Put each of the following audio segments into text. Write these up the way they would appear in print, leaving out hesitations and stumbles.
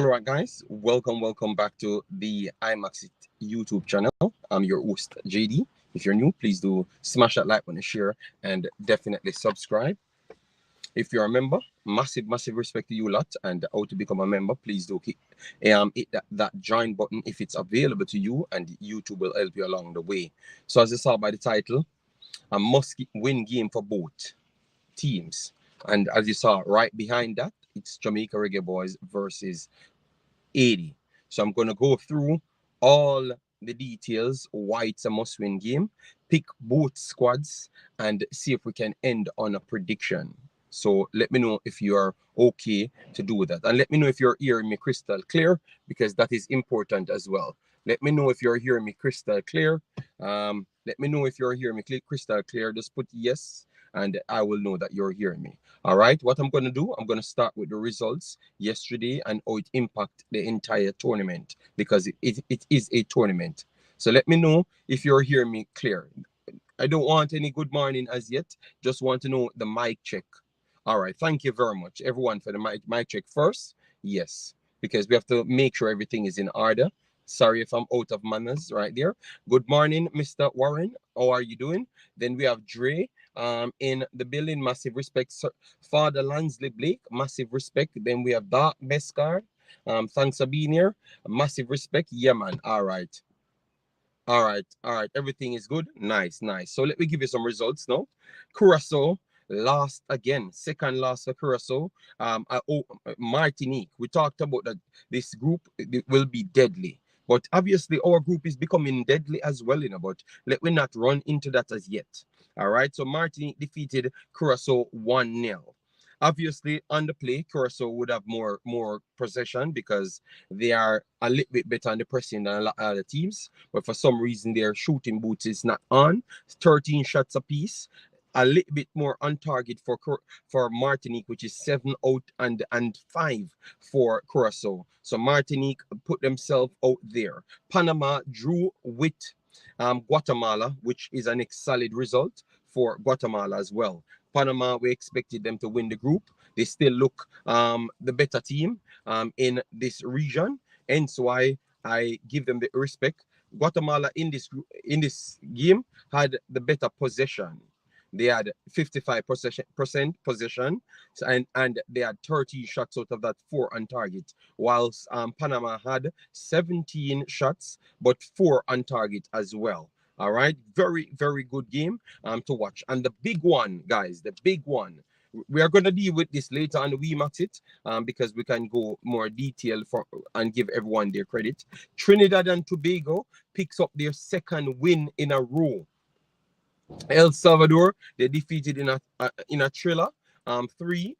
All right, guys, welcome back to the Imaxit YouTube channel. I'm your host, JD. If you're new, please do smash that like button, share, and definitely subscribe. If you're a member, massive respect to you lot. And how to become a member, please do hit that join button if it's available to you, and YouTube will help you along the way. So as you saw by the title, a must-win game for both teams. And as you saw right behind that, it's Jamaica Reggae Boyz versus Haiti. So I'm going to go through all the details why it's a must-win game, pick both squads, and see if we can end on a prediction. So let me know if you are okay to do that. And let me know if you're hearing me crystal clear, because that is important as well. Let me know if you're hearing me crystal clear. Let me know if you're hearing me crystal clear. Just put yes, and I will know that you're hearing me. All right, what I'm going to do, I'm going to start with the results yesterday and how it impacted the entire tournament, because it is a tournament. So let me know if you're hearing me clear. I don't want any good morning as yet. Just want to know the mic check. All right, thank you very much, everyone, for the mic check first. Yes, because we have to make sure everything is in order. Sorry if I'm out of manners right there. Good morning, Mr. Warren. How are you doing? Then we have Dre in the building. Massive respect, Sir. Father Lansley Blake. Massive respect. Then we have Dark Bescard. Thanks for being here. Massive respect. Yeah, man. All right. All right. Everything is good. Nice. So let me give you some results now. Curacao lost again. Second loss for Curacao. Martinique. We talked about that this group will be deadly. But obviously our group is becoming deadly as well, but let me not run into that as yet. All right. So Martinique defeated Curacao 1-0. Obviously, on the play, Curacao would have more possession because they are a little bit better on the pressing than a lot of other teams. But for some reason, their shooting boots is not on. 13 shots apiece. A little bit more on target for Martinique, which is 7 out and 5 for Curacao. So Martinique put themselves out there. Panama drew with Guatemala, which is an solid result for Guatemala as well. Panama, we expected them to win the group. They still look the better team in this region, and so I give them the respect. Guatemala in this game had the better possession. They had 55% possession, and they had 30 shots out of that, 4 on target, whilst Panama had 17 shots, but 4 on target as well. All right, very good game to watch. And the big one, guys, the big one, we are going to deal with this later on the Wemaxit because we can go more detail and give everyone their credit. Trinidad and Tobago picks up their second win in a row. El Salvador, they defeated in a thriller, 3-2.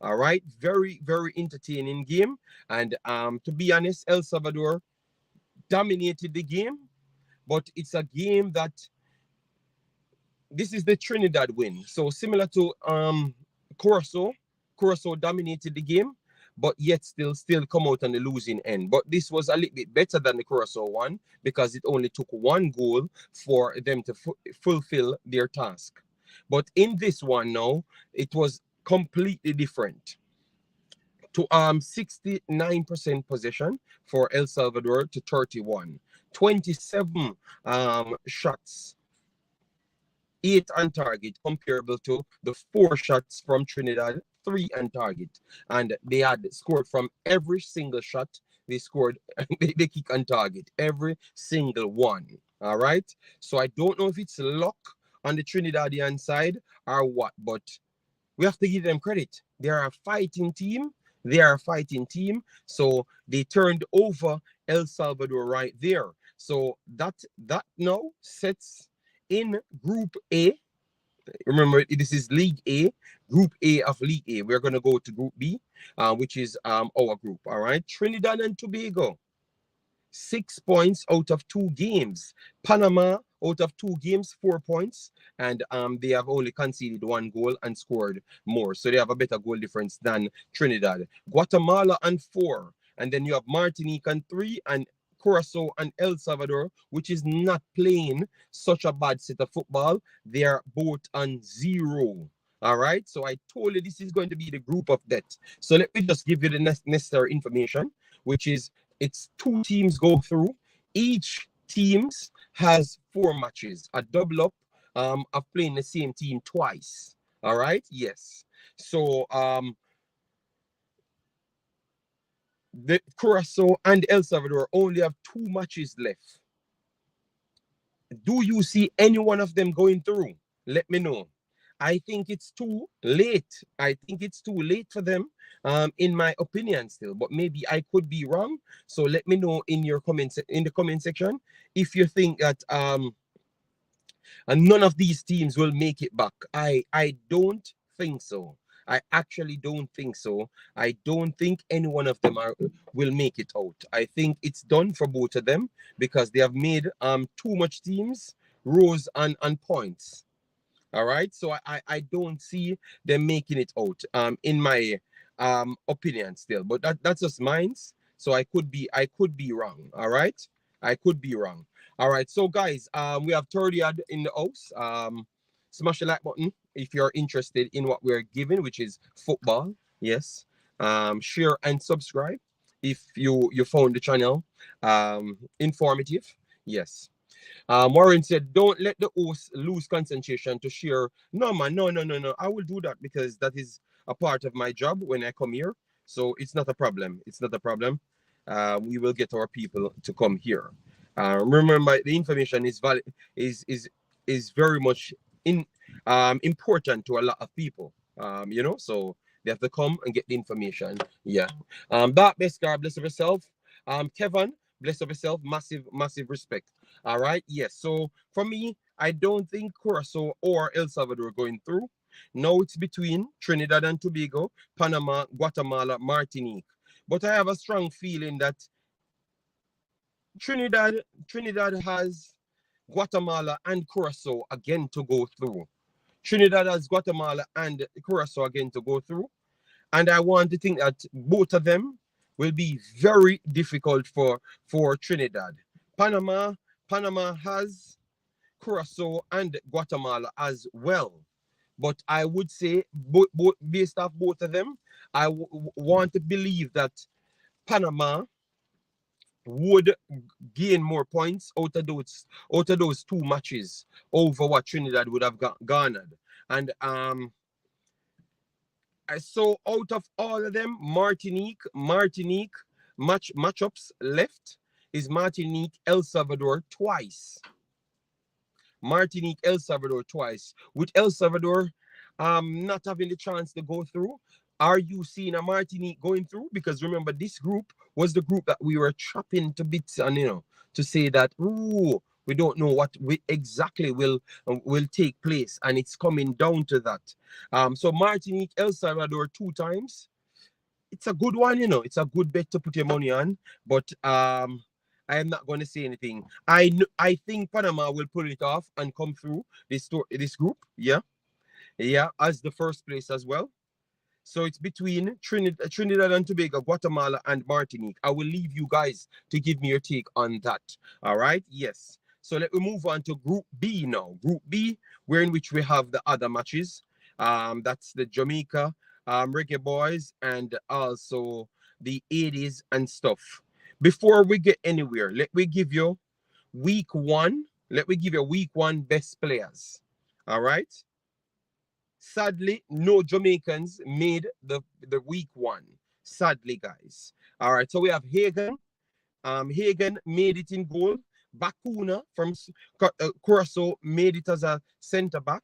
All right, very entertaining game. And to be honest, El Salvador dominated the game, but it's a game that this is the Trinidad win. So similar to Curacao dominated the game, but yet still come out on the losing end. But this was a little bit better than the Curacao one because it only took 1 goal for them to fulfill their task. But in this one now, it was completely different. To 69% possession for El Salvador to 31. 27 shots, 8 on target, comparable to the 4 shots from Trinidad, 3 on target. And they had scored from every single shot they scored. They kick on target, every single one. All right. So I don't know if it's luck on the Trinidadian side or what, but we have to give them credit. They are a fighting team. So they turned over El Salvador right there. So that now sets in Group A. Remember, this is League A, Group A of League A. We're going to go to Group B, which is our group. All right. Trinidad and Tobago, 6 points out of 2 games. Panama out of 2 games, 4 points, and they have only conceded 1 goal and scored more, so they have a better goal difference than Trinidad. Guatemala on 4, and then you have Martinique on 3, and Curacao and El Salvador, which is not playing such a bad set of football. They are both on 0. All right. So I told you this is going to be the group of death. So let me just give you the necessary information, which is it's 2 teams go through. Each teams has 4 matches, a double up of playing the same team twice. All right. Yes. So the Curacao and El Salvador only have 2 matches left. Do you see any one of them going through? Let me know. I think it's too late. I think it's too late for them, in my opinion, still. But maybe I could be wrong. So let me know in your comments in the comment section if you think that and none of these teams will make it back. I don't think so. I actually don't think so. I don't think any one of them will make it out. I think it's done for both of them because they have made too much teams rows and points. All right, so I don't see them making it out. In my opinion, still, but that's just mine. So I could be wrong. All right, I could be wrong. All right, so guys, we have 30 odd in the house. Smash the like button if you're interested in what we're giving, which is football. Yes. Share and subscribe if you found the channel informative. Yes. Warren said, don't let the host lose concentration to share. No, man, no. I will do that because that is a part of my job when I come here. So it's not a problem. It's not a problem. We will get our people to come here. Remember, the information is valid, is very much important to a lot of people. So they have to come and get the information. Yeah. That best guy, bless of yourself. Kevin, bless of yourself. Massive respect. All right. Yes. So for me, I don't think Curacao or El Salvador are going through. Now it's between Trinidad and Tobago, Panama, Guatemala, Martinique. But I have a strong feeling that Trinidad has Guatemala and Curacao again to go through. Trinidad has Guatemala and Curacao again to go through. And I want to think that both of them will be very difficult for Trinidad. Panama has Curacao and Guatemala as well. But I would say, based off both of them, I want to believe that Panama would gain more points out of those 2 matches over what Trinidad would have garnered. And so out of all of them, Martinique matchups left is Martinique El Salvador twice. Martinique El Salvador twice. With El Salvador not having the chance to go through, are you seeing a Martinique going through? Because remember, this group was the group that we were chopping to bits, and to say that, ooh, we don't know what exactly will take place, and it's coming down to that. So Martinique, El Salvador 2 times. It's a good one, It's a good bet to put your money on, but I am not going to say anything. I think Panama will pull it off and come through this group. Yeah, as the first place as well. So it's between Trinidad and Tobago, Guatemala, and Martinique. I will leave you guys to give me your take on that. All right? Yes. So let me move on to Group B now. Group B, where in which we have the other matches. That's the Jamaica Reggae Boyz and also the 80s and stuff. Before we get anywhere, let me give you week 1. Let me give you week 1 best players. All right? Sadly, no Jamaicans made the week 1. Sadly, guys. All right, so we have Hagen. Hagen made it in goal. Bakuna from Curacao made it as a centre back.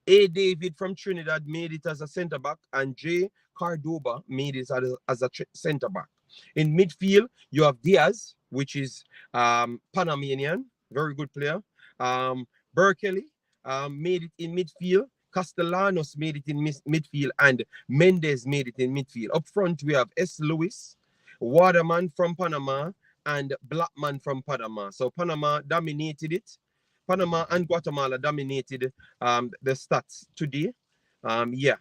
A. David from Trinidad made it as a centre back, and J. Cordoba made it as a centre back. In midfield, you have Diaz, which is Panamanian, very good player. Berkeley made it in midfield. Castellanos made it in midfield, and Mendez made it in midfield. Up front, we have S. Lewis, Waterman from Panama, and Blackman from Panama. So Panama dominated it. Panama and Guatemala dominated the stats today. Yeah.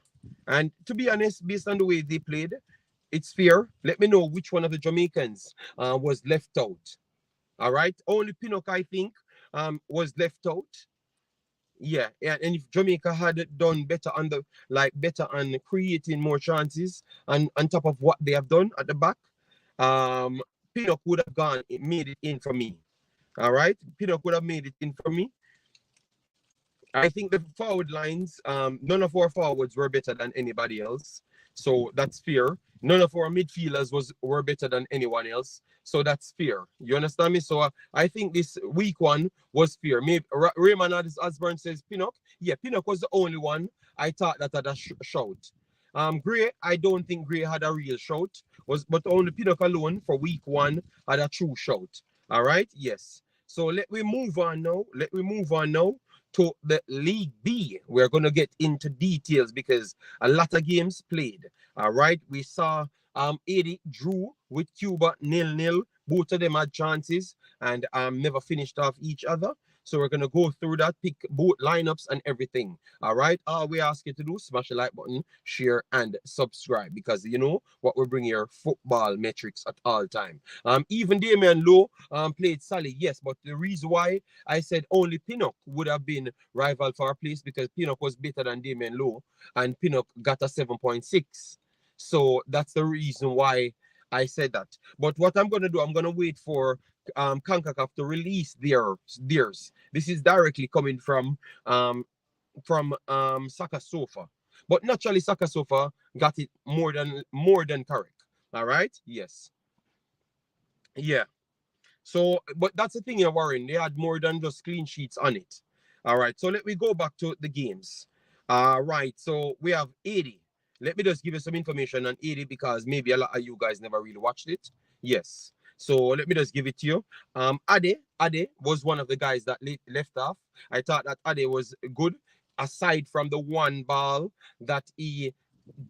And to be honest, based on the way they played, it's fair. Let me know which one of the Jamaicans was left out. All right. Only Pinnock, I think, was left out. Yeah, and if Jamaica had done better on the better on creating more chances and on top of what they have done at the back, Pinnock would have gone made it in for me. All right, Pinnock would have made it in for me. I think the forward lines, none of our forwards were better than anybody else, so that's fair. None of our midfielders were better than anyone else, so that's fair. You understand me? So I think this week one was fair. Maybe Raymond Osborne says Pinnock. Yeah, Pinnock was the only one I thought that had a shout. Gray, I don't think Gray had a real shout. But only Pinnock alone for week one had a true shout. All right, yes. So let me move on now. Let me move on now to the League B. We're going to get into details because a lot of games played. All right, we saw Haiti drew with Cuba 0-0. Both of them had chances and never finished off each other. So we're going to go through that, pick both lineups and everything. All right. All we ask you to do, smash the like button, share, and subscribe because you know what we bring here, football metrics at all time. Even Damian Lowe played solid, yes, but the reason why I said only Pinnock would have been rival for our place because Pinnock was better than Damian Lowe and Pinnock got a 7.6. So that's the reason why I said that. But what I'm going to do, I'm going to wait for Concacaf to release theirs. This is directly coming from Saka Sofa. But naturally, Saka Sofa got it more than correct. All right? Yes. Yeah. So, but that's the thing you're worrying. They had more than just clean sheets on it. All right. So let me go back to the games. All right. So we have 80. Let me just give you some information on 80 because maybe a lot of you guys never really watched it. Yes. So let me just give it to you. Ade was one of the guys that left off. I thought that Ade was good, aside from the one ball that he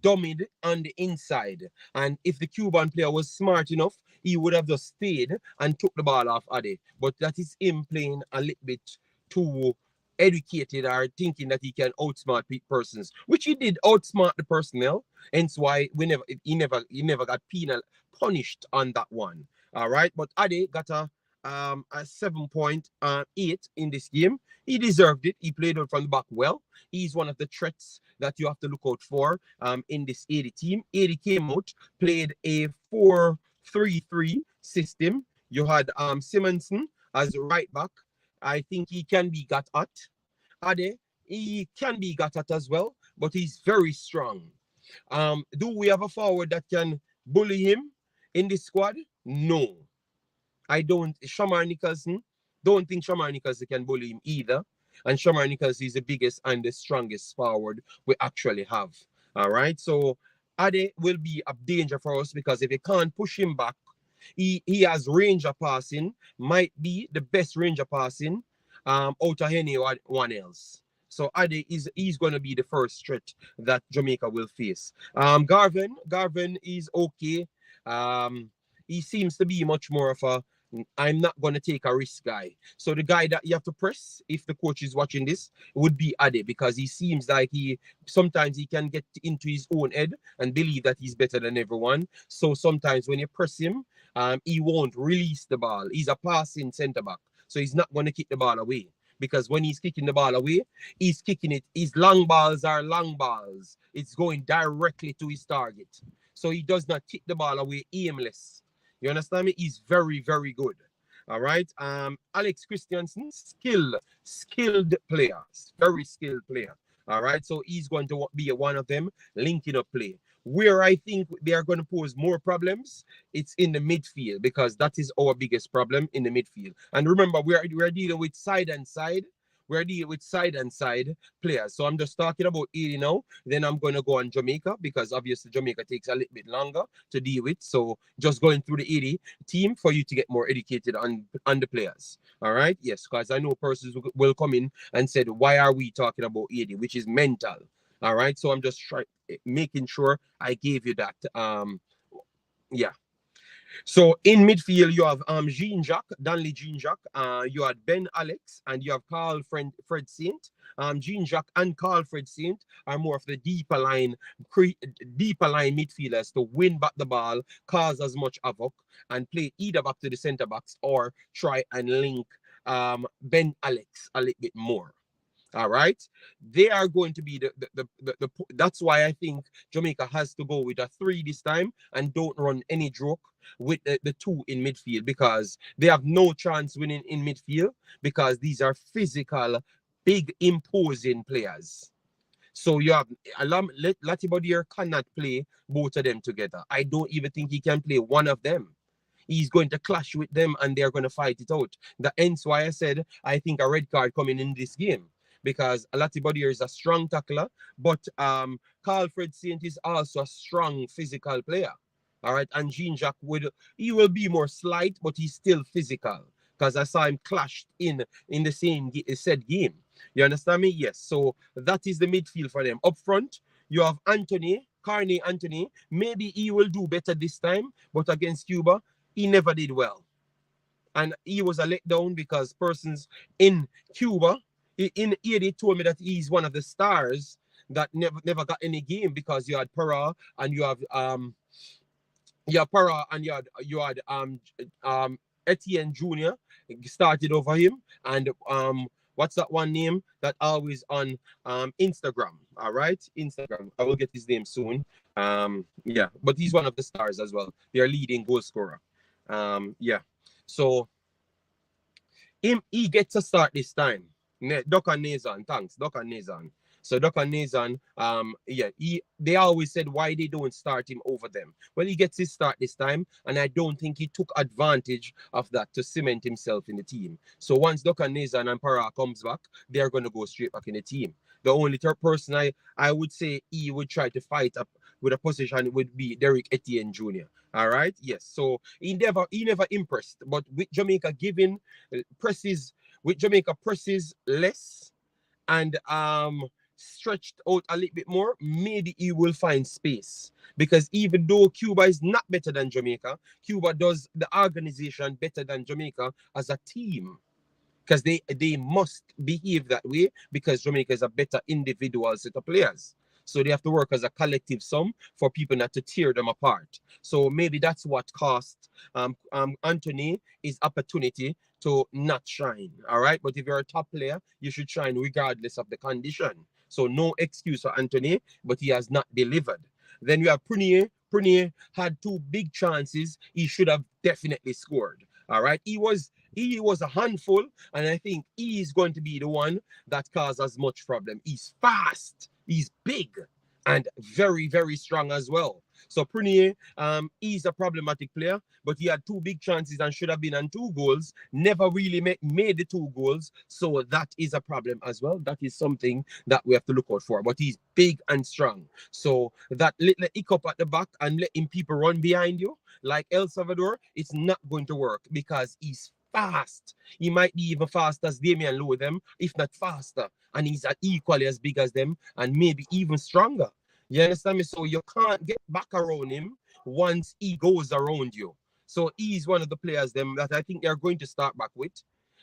dummied on the inside. And if the Cuban player was smart enough, he would have just stayed and took the ball off Ade. But that is him playing a little bit too educated or thinking that he can outsmart persons, which he did outsmart the personnel. Hence why he never got punished on that one. All right, but Ade got a 7.8 in this game. He deserved it. He played out from the back well. He's one of the threats that you have to look out for in this 80 team. 80 came out, played a 4-3-3 system. You had Simonson as right back. I think he can be got at. Ade, he can be got at as well, but he's very strong. Do we have a forward that can bully him in this squad? No. I don't. Shamar Nicholson, don't think Shamar Nicholson can bully him either. And Shamar Nicholson is the biggest and the strongest forward we actually have. All right. So Ade will be a danger for us because if you can't push him back, he has range of passing, might be the best range of passing out of anyone else. So Ade he's going to be the first threat that Jamaica will face. Garvin is okay. He seems to be much more of a I'm not going to take a risk guy. So the guy that you have to press, if the coach is watching this, would be Ade because he seems like sometimes he can get into his own head and believe that he's better than everyone. So sometimes when you press him, he won't release the ball. He's a passing centre back. So he's not going to kick the ball away. Because when he's kicking the ball away, he's kicking it. His long balls are long balls. It's going directly to his target. So he does not kick the ball away aimless. You understand me? He's very, very good. All right. Alex Christiansen, skilled player. Very skilled player. All right. So he's going to be one of them linking up play. Where I think they are going to pose more problems, it's in the midfield because that is our biggest problem in the midfield. And remember, we're dealing with side and side. We're dealing with side and side players. So I'm just talking about 80 now. Then I'm going to go on Jamaica because obviously Jamaica takes a little bit longer to deal with. So just going through the 80 team for you to get more educated on the players. All right. Yes, because I know persons will come in and said, why are we talking about 80, which is mental. All right. So I'm just making sure I gave you that. Yeah. So in midfield, you have Jean-Jacques, Danley Jean-Jacques, you had Ben Alex, and you have Fred Saint. Jean-Jacques and Carl Fred Saint are more of the deeper line midfielders to win back the ball, cause as much havoc, and play either back to the centre backs or try and link Ben Alex a little bit more. All right, they are going to be that's why I think Jamaica has to go with a 3 this time and don't run any joke with the 2 in midfield, because they have no chance winning in midfield, because these are physical, big, imposing players. So you have Latibodier cannot play both of them together. I don't even think he can play one of them. He's going to clash with them and they're going to fight it out. Hence why I said I think a red card coming in this game, because Latibodier is a strong tackler, but Carlfred Saint is also a strong physical player. All right, and Jean-Jacques he will be more slight, but he's still physical, because I saw him clashed in the same said game. You understand me? Yes. So that is the midfield for them. Up front, you have Carney Anthony. Maybe he will do better this time, but against Cuba, he never did well. And he was a letdown, because persons in Cuba, in Haiti, told me that he's one of the stars that never got any game, because you had Para and you had Etienne Jr. started over him, and what's that one name that always on Instagram? All right, Instagram. I will get his name soon. Yeah, but he's one of the stars as well. Their leading goal scorer. Yeah. So he gets a start this time. Dokan Nazan, thanks, Dokan Nazan. So Dokan Nazan, they always said why they don't start him over them. Well, he gets his start this time, and I don't think he took advantage of that to cement himself in the team. So once Dokan Nazan and Para comes back, they're going to go straight back in the team. The only third person I would say he would try to fight up with a position would be Derek Etienne Jr. All right, yes. So he never impressed, but with Jamaica giving presses, less and stretched out a little bit more, maybe he will find space. Because even though Cuba is not better than Jamaica, Cuba does the organization better than Jamaica as a team. Because they must behave that way, because Jamaica is a better individual set of players. So they have to work as a collective sum for people not to tear them apart. So maybe that's what cost Anthony his opportunity to not shine. All right. But if you're a top player, you should shine regardless of the condition. So no excuse for Anthony, but he has not delivered. Then you have Prunier. Prunier had 2 big chances. He should have definitely scored. All right. He was a handful, and I think he's going to be the one that causes as much problem. He's fast. He's big and very, very strong as well. So Prunier, he's a problematic player, but he had 2 big chances and should have been on 2 goals. Never really made the 2 goals. So that is a problem as well. That is something that we have to look out for. But he's big and strong. So that little hiccup at the back and letting people run behind you, like El Salvador, it's not going to work, because he's fast. He might be even fast as Damian Lowe them, if not faster. And he's equally as big as them, and maybe even stronger. You understand me? So you can't get back around him once he goes around you. So he's one of the players them that I think they're going to start back with.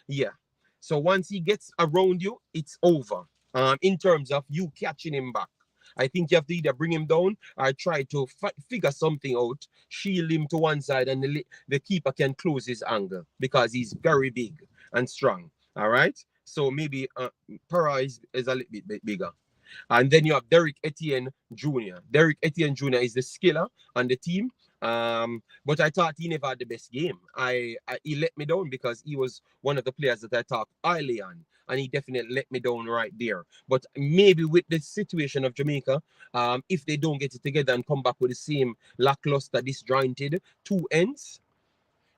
Yeah. So once he gets around you, it's over. In terms of you catching him back. I think you have to either bring him down or try to figure something out, shield him to one side, and the keeper can close his angle, because he's very big and strong. All right. So maybe Para is a little bit bigger. And then you have Derek Etienne Jr. Derek Etienne Jr. is the skiller on the team. But I thought he never had the best game. He let me down, because he was one of the players that I talked highly on, and he definitely let me down right there. But maybe with the situation of Jamaica, if they don't get it together and come back with the same lackluster, disjointed 2 ends,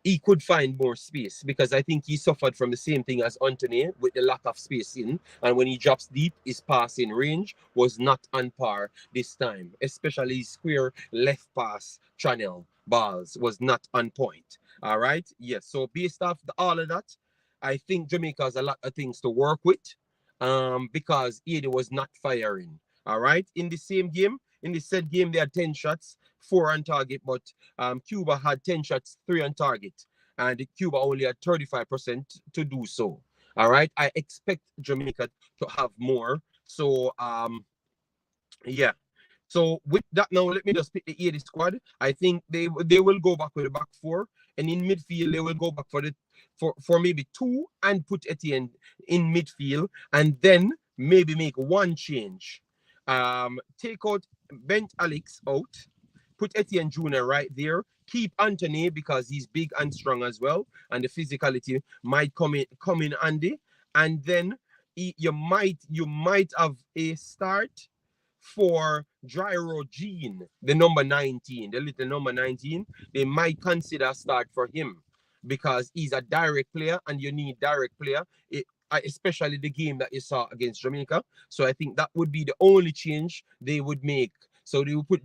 he could find more space, because I think he suffered from the same thing as Anthony with the lack of spacing. And when he drops deep, his passing range was not on par this time, especially his square left pass channel balls was not on point. All right. Yes. So based off all of that, I think Jamaica has a lot of things to work with, because Haiti was not firing. All right. In the same game, in the said game, they had 10 shots, 4 on target, but Cuba had 10 shots, 3 on target, and Cuba only had 35% to do so. All right. I expect Jamaica to have more. So, yeah. So with that now, let me just pick the 80 squad. I think they will go back with the back 4, and in midfield they will go back for maybe 2 and put Etienne in midfield, and then maybe make one change. Take out Bent Alex out, put Etienne Jr. right there. Keep Anthony because he's big and strong as well, and the physicality might come in handy. And then you might have a start for Gyro Gene, the number 19, the little number 19. They might consider a start for him because he's a direct player, and you need direct player. Especially the game that you saw against Jamaica. So I think that would be the only change they would make. So they would put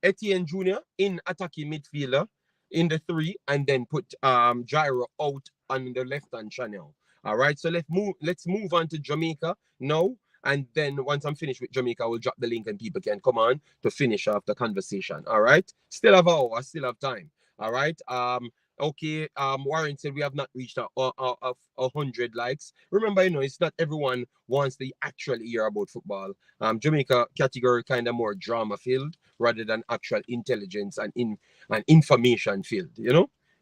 Etienne Jr. in attacking midfielder in the 3, and then put Gyro out on the left hand channel. All right, so let's move on to Jamaica now. And then once I'm finished with Jamaica, I will drop the link and people can come on to finish off the conversation. All right, still have hour, still have time. All right. Okay, Warren said we have not reached 100 likes. Remember, it's not everyone wants to actually hear about football. Jamaica category kind of more drama filled rather than actual intelligence and information filled.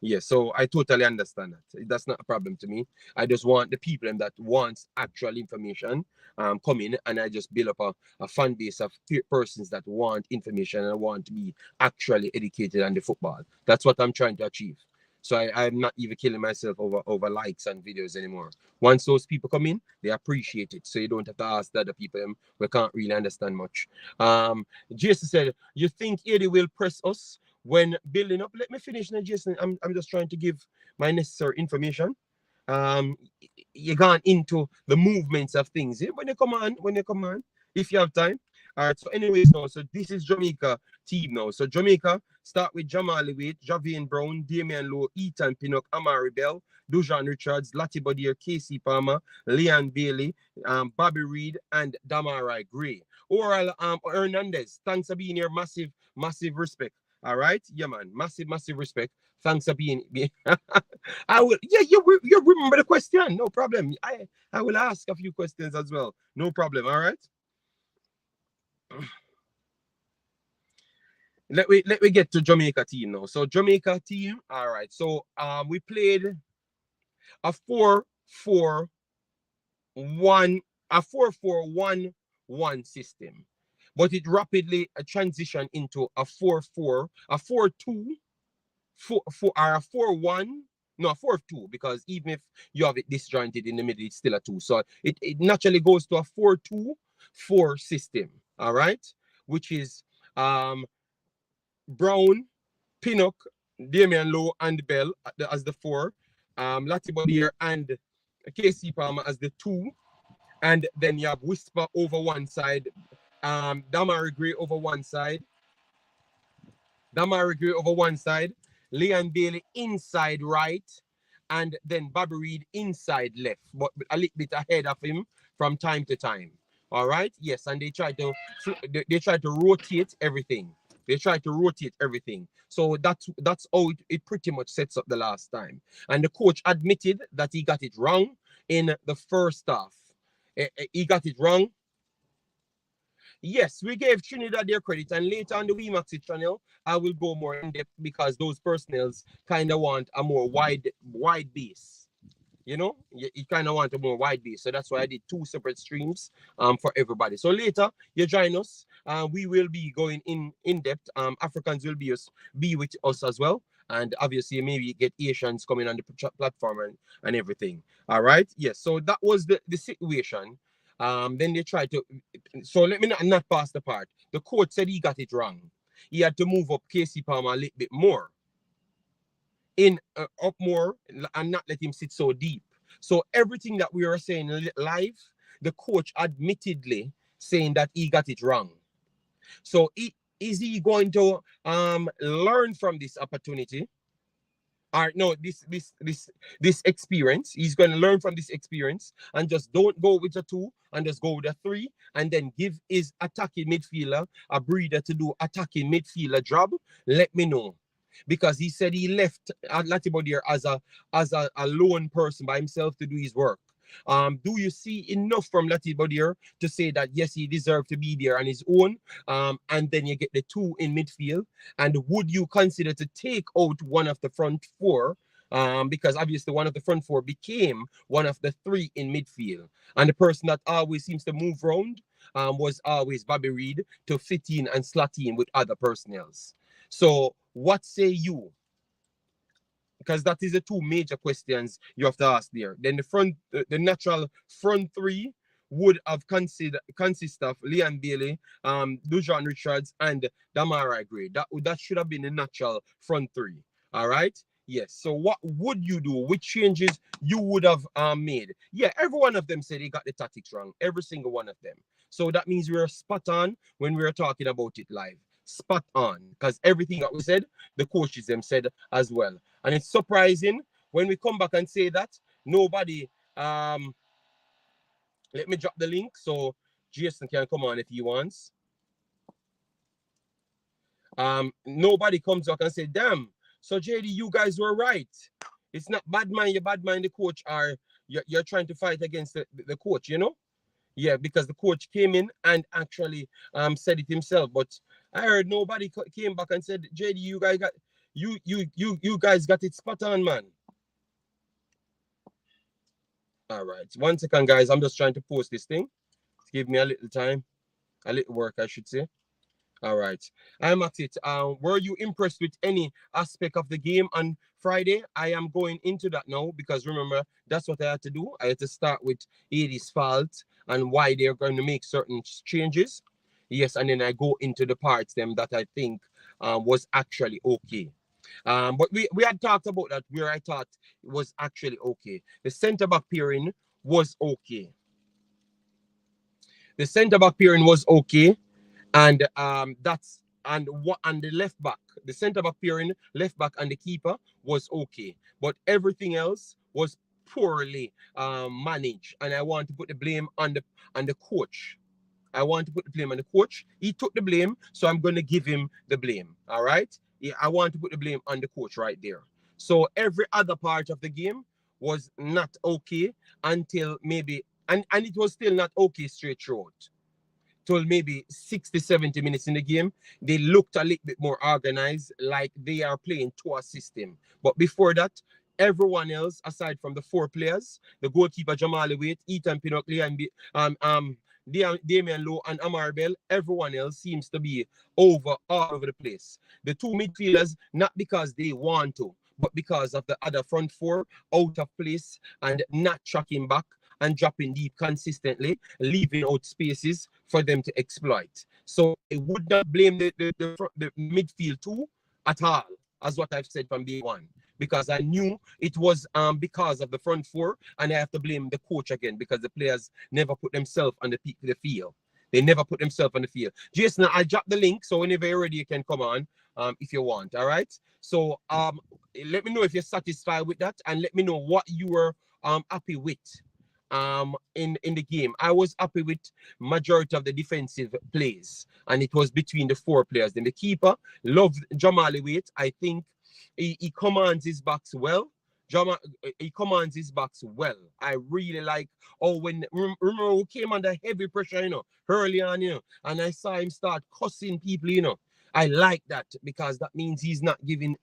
Yeah, so I totally understand that. That's not a problem to me. I just want the people that wants actual information come in, and I just build up a fan base of persons that want information and want to be actually educated on the football. That's what I'm trying to achieve. So I'm not even killing myself over likes and videos anymore. Once those people come in, they appreciate it. So you don't have to ask the other people we can't really understand much. Jason said, you think Haiti will press us when building up? Let me finish now, Jason. I'm just trying to give my necessary information. You gone into the movements of things. When you come on, if you have time. All right, so anyways, now, so this is Jamaica team now. So Jamaica start with Jamali Wade, Javian Brown, Damian Lowe, Ethan Pinnock, Amari Bell, Dujan Richards, Lati Bodier, Casey Palmer, Leon Bailey, Bobby Reed, and Demarai Gray. Oral Hernandez, thanks for being here. Massive respect. All right, yeah, man, massive respect. Thanks for being. I will. Yeah, you remember the question? No problem. I will ask a few questions as well. No problem. All right. Let me get to Jamaica team now. So Jamaica team, all right. So we played a 4-4-1 system, but it rapidly transitioned into a 4-4, a 4-2, 4 or a 4-1. No, 4-2, because even if you have it disjointed in the middle, it's still a 2. So it naturally goes to a 4-2-4 system. All right, which is Brown, Pinnock, Damian Lowe, and Bell as the 4, Lati Bodier and Casey Palmer as the 2, and then you have Whisper over one side, Demarai Gray over one side, Leon Bailey inside right, and then Bobby Reed inside left, but a little bit ahead of him from time to time. All right, yes, and they try to rotate everything. So that's how it pretty much sets up the last time. And the coach admitted that he got it wrong in the first half. He got it wrong. Yes, we gave Trinidad their credit, and later on the Wemaxit channel, I will go more in depth because those personnels kind of want a more wide base. You kind of want a more wide base. So that's why I did 2 separate streams for everybody. So later, you join us. We will be going in depth. Africans will be with us as well. And obviously, maybe get Asians coming on the platform and everything. All right. Yes. So that was the situation. Then they tried to. So let me not pass the part. The coach said he got it wrong. He had to move up Casey Palmer a little bit more. Up more and not let him sit so deep. So everything that we were saying live, the coach admittedly saying that he got it wrong. So is he going to learn from this opportunity? Or no, this experience. He's going to learn from this experience and just don't go with a 2 and just go with a 3 and then give his attacking midfielder a breather to do attacking midfielder job. Let me know. Because he said he left Lati Bodier as a lone person by himself to do his work. Do you see enough from Lati Bodier to say that yes, he deserved to be there on his own? And then you get the 2 in midfield. And would you consider to take out one of the front 4 Because obviously one of the front four became one of the three in midfield. And the person that always seems to move around was always Bobby Reed to fit in and slot in with other personnels. So what say you? Because that is the two major questions you have to ask there. Then the natural front three would have consist of Leon Bailey, Dujon Richards, and Demarai Gray. That should have been the natural front three. All right. Yes. So what would you do? Which changes you would have made? Yeah, every one of them said he got the tactics wrong. Every single one of them. So that means we were spot on when we were talking about it live. Spot on. Because everything that we said, the coaches them said as well. And it's surprising when we come back and say that nobody let me drop the link so Jason can come on if he wants. Nobody comes back and say, damn, so JD, you guys were right. It's not bad mind, you bad mind the coach, or you're trying to fight against the coach, you know? Yeah, because the coach came in and actually said it himself. But I heard nobody came back and said, JD, you guys got you guys got it spot on, man. All right. 1 second, guys. I'm just trying to post this thing. Give me a little time. A little work, I should say. All right. Imaxit. Were you impressed with any aspect of the game on Friday? I am going into that now because remember, that's what I had to do. I had to start with Haiti's fault and why they're going to make certain changes. Yes, and then I go into the parts them that I think was actually okay. But we had talked about that where I thought it was actually okay. The centre back pairing was okay. The centre back pairing was okay, and that's and what and the left back, the centre back pairing, left back, and the keeper was okay, but everything else was poorly managed, and I want to put the blame on the coach. I want to put the blame on the coach. He took the blame, so I'm going to give him the blame. All right. Yeah, I want to put the blame on the coach right there. So every other part of the game was not okay until maybe, and it was still not okay straight throughout. Till maybe 60, 70 minutes in the game, they looked a little bit more organized, like they are playing to a system. But before that, everyone else, aside from the four players, the goalkeeper Jamali Wait, Ethan Pinnock, Damian Lowe, and Amar Bell, everyone else seems to be all over the place. The two midfielders, not because they want to, but because of the other front four out of place and not tracking back and dropping deep consistently, leaving out spaces for them to exploit. So I would not blame the midfield too at all, as what I've said from day one, because I knew it was because of the front four, and I have to blame the coach again because the players never put themselves on the field. They never put themselves on the field. Jason, I dropped the link, so whenever you're ready, you can come on if you want. All right. So let me know if you're satisfied with that, and let me know what you were happy with in the game. I was happy with majority of the defensive plays, and it was between the four players. Then the keeper loved Jamali Wait. I think he commands his backs well. He commands his backs well. I really like, when remember who came under heavy pressure, early on, and I saw him start cussing people, I like that because that means he's not giving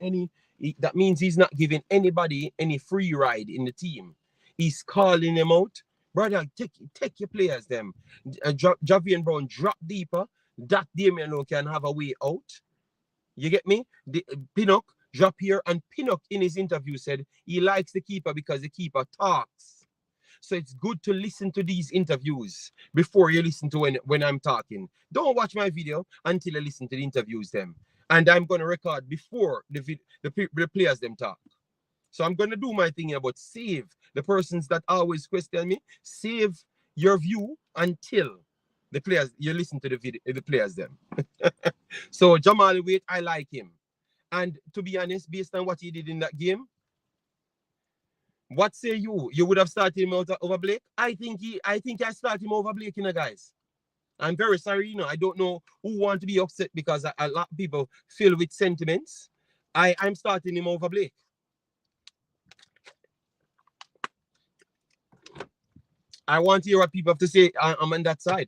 anybody any free ride in the team. He's calling them out. Brother, take your players, them. Javian Brown, drop deeper. That Damian Lowe can have a way out. You get me? Pinnock, drop here. And Pinnock, in his interview, said he likes the keeper because the keeper talks. So it's good to listen to these interviews before you listen to when I'm talking. Don't watch my video until you listen to the interviews, them. And I'm going to record before the players, them talk. So I'm going to do my thing here, but save the persons that always question me. Save your view until the players, you listen to the players them. So Jamali Wait, I like him. And to be honest, based on what he did in that game, what say you? You would have started him over Blake? I think I started him over Blake, guys. I'm very sorry, I don't know who want to be upset because a lot of people feel with sentiments. I'm starting him over Blake. I want to hear what people have to say. I'm on that side.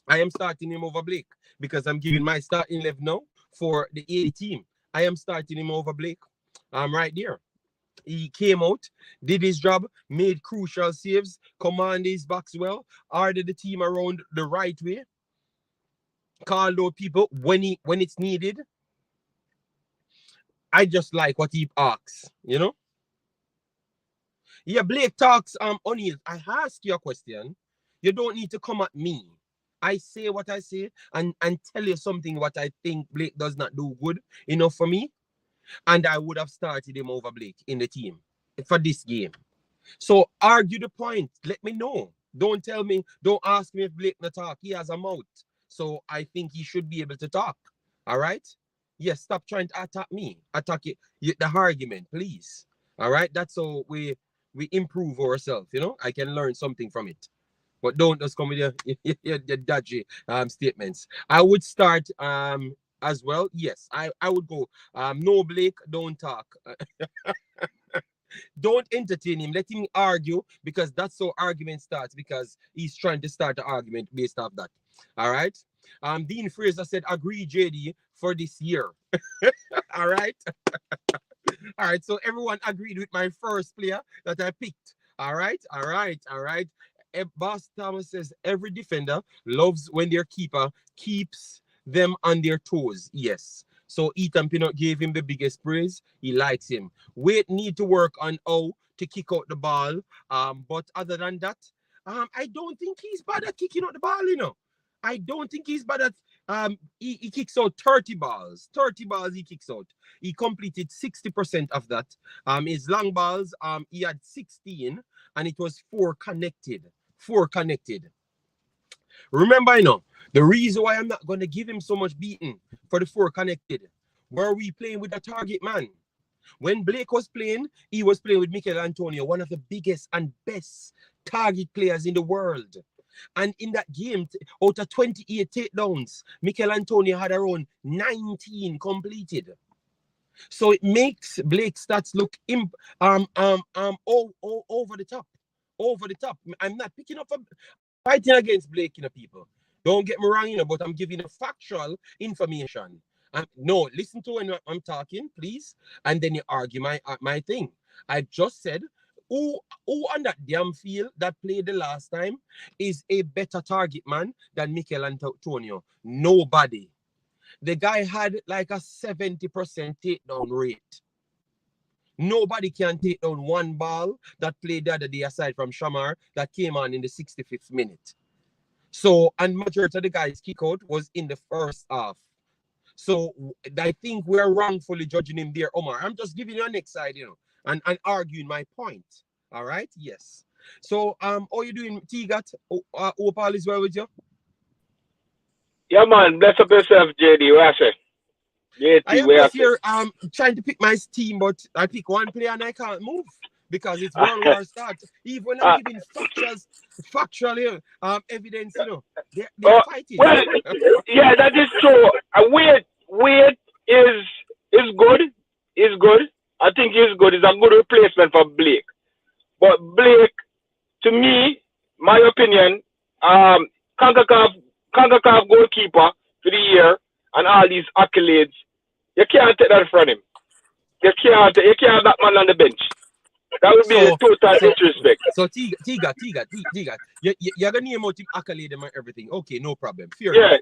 I am starting him over Blake because I'm giving my starting 11 now for the A team. I am starting him over Blake. I'm right there. He came out, did his job, made crucial saves, commanded his backs well, ordered the team around the right way, called out people when it's needed. I just like what he asks, you know. Yeah, Blake talks. O'Neal, I ask you a question. You don't need to come at me. I say what I say and tell you something what I think Blake does not do good enough for me. And I would have started him over Blake in the team for this game. So argue the point. Let me know. Don't tell me, don't ask me if Blake not talk. He has a mouth. So I think he should be able to talk. All right? Yes, stop trying to attack me. Attack it, the argument, please. All right? That's how we improve ourselves, you know? I can learn something from it. But don't just come with your dodgy statements. I would start as well. Yes, I would go. No, Blake, don't talk. Don't entertain him. Let him argue, because that's how argument starts, because he's trying to start the argument based off that. All right. Dean Fraser said, agree, JD, for this year. All right. All right. So everyone agreed with my first player that I picked. All right. All right. All right. Boss Thomas says, every defender loves when their keeper keeps them on their toes. Yes. So Ethan Pinot gave him the biggest praise. He likes him. Wait, need to work on how to kick out the ball. But other than that, I don't think he's bad at kicking out the ball, you know. I don't think he's bad at he kicks out 30 balls. 30 balls he kicks out. He completed 60% of that. His long balls, he had 16 and it was 4 connected. 4 connected. Remember, you know, the reason why I'm not going to give him so much beating for the 4 connected, were we playing with a target man? When Blake was playing, he was playing with Michail Antonio, one of the biggest and best target players in the world. And in that game, out of 28 takedowns, Michail Antonio had around 19 completed. So it makes Blake's stats look over the top. Over the top. I'm not picking up fighting against Blake, you know, people. Don't get me wrong, you know, but I'm giving you factual information. No, listen to when I'm talking, please, and then you argue my thing. I just said, who on that damn field that played the last time is a better target man than Michail Antonio? Nobody. The guy had like a 70% takedown rate. Nobody can take down one ball that played the other day aside from Shamar that came on in the 65th minute. So, and majority of the guys' kick out was in the first half. So I think we're wrongfully judging him there, Omar. I'm just giving you a next side, you know, and arguing my point. All right? Yes. So, how you doing, T-Gat? Hope all is well with you? Yeah, man. Bless up yourself, JD. What I say? I am just here trying to pick my team, but I pick one player and I can't move because it's World War start. Even when I'm giving factual evidence, you know, they're fighting. Well, yeah, that is true. Wait is good. Is good. I think he's good. He's a good replacement for Blake. But Blake, to me, my opinion, Concacaf goalkeeper for the year and all these accolades, you can't take that from him. You can't have that man on the bench. That would be a total disrespect. So Tiga, you're gonna name out him accolade and everything. Okay, no problem. Fair enough.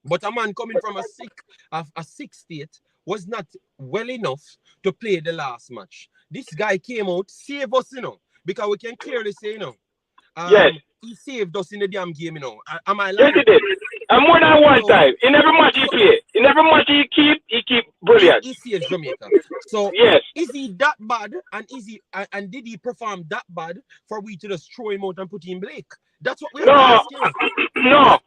But a man coming from a sick state was not well enough to play the last match. This guy came out, save us, you know, because we can clearly say, you know, yes, he saved us in the damn game, you know. Am I lying? Yes, he did. And more than one time. In every match he played. In every match he keep brilliant. He saves Jamaica. So yes, is he that bad? And did he perform that bad for we to just throw him out and put him Blake? That's what we're asking. No.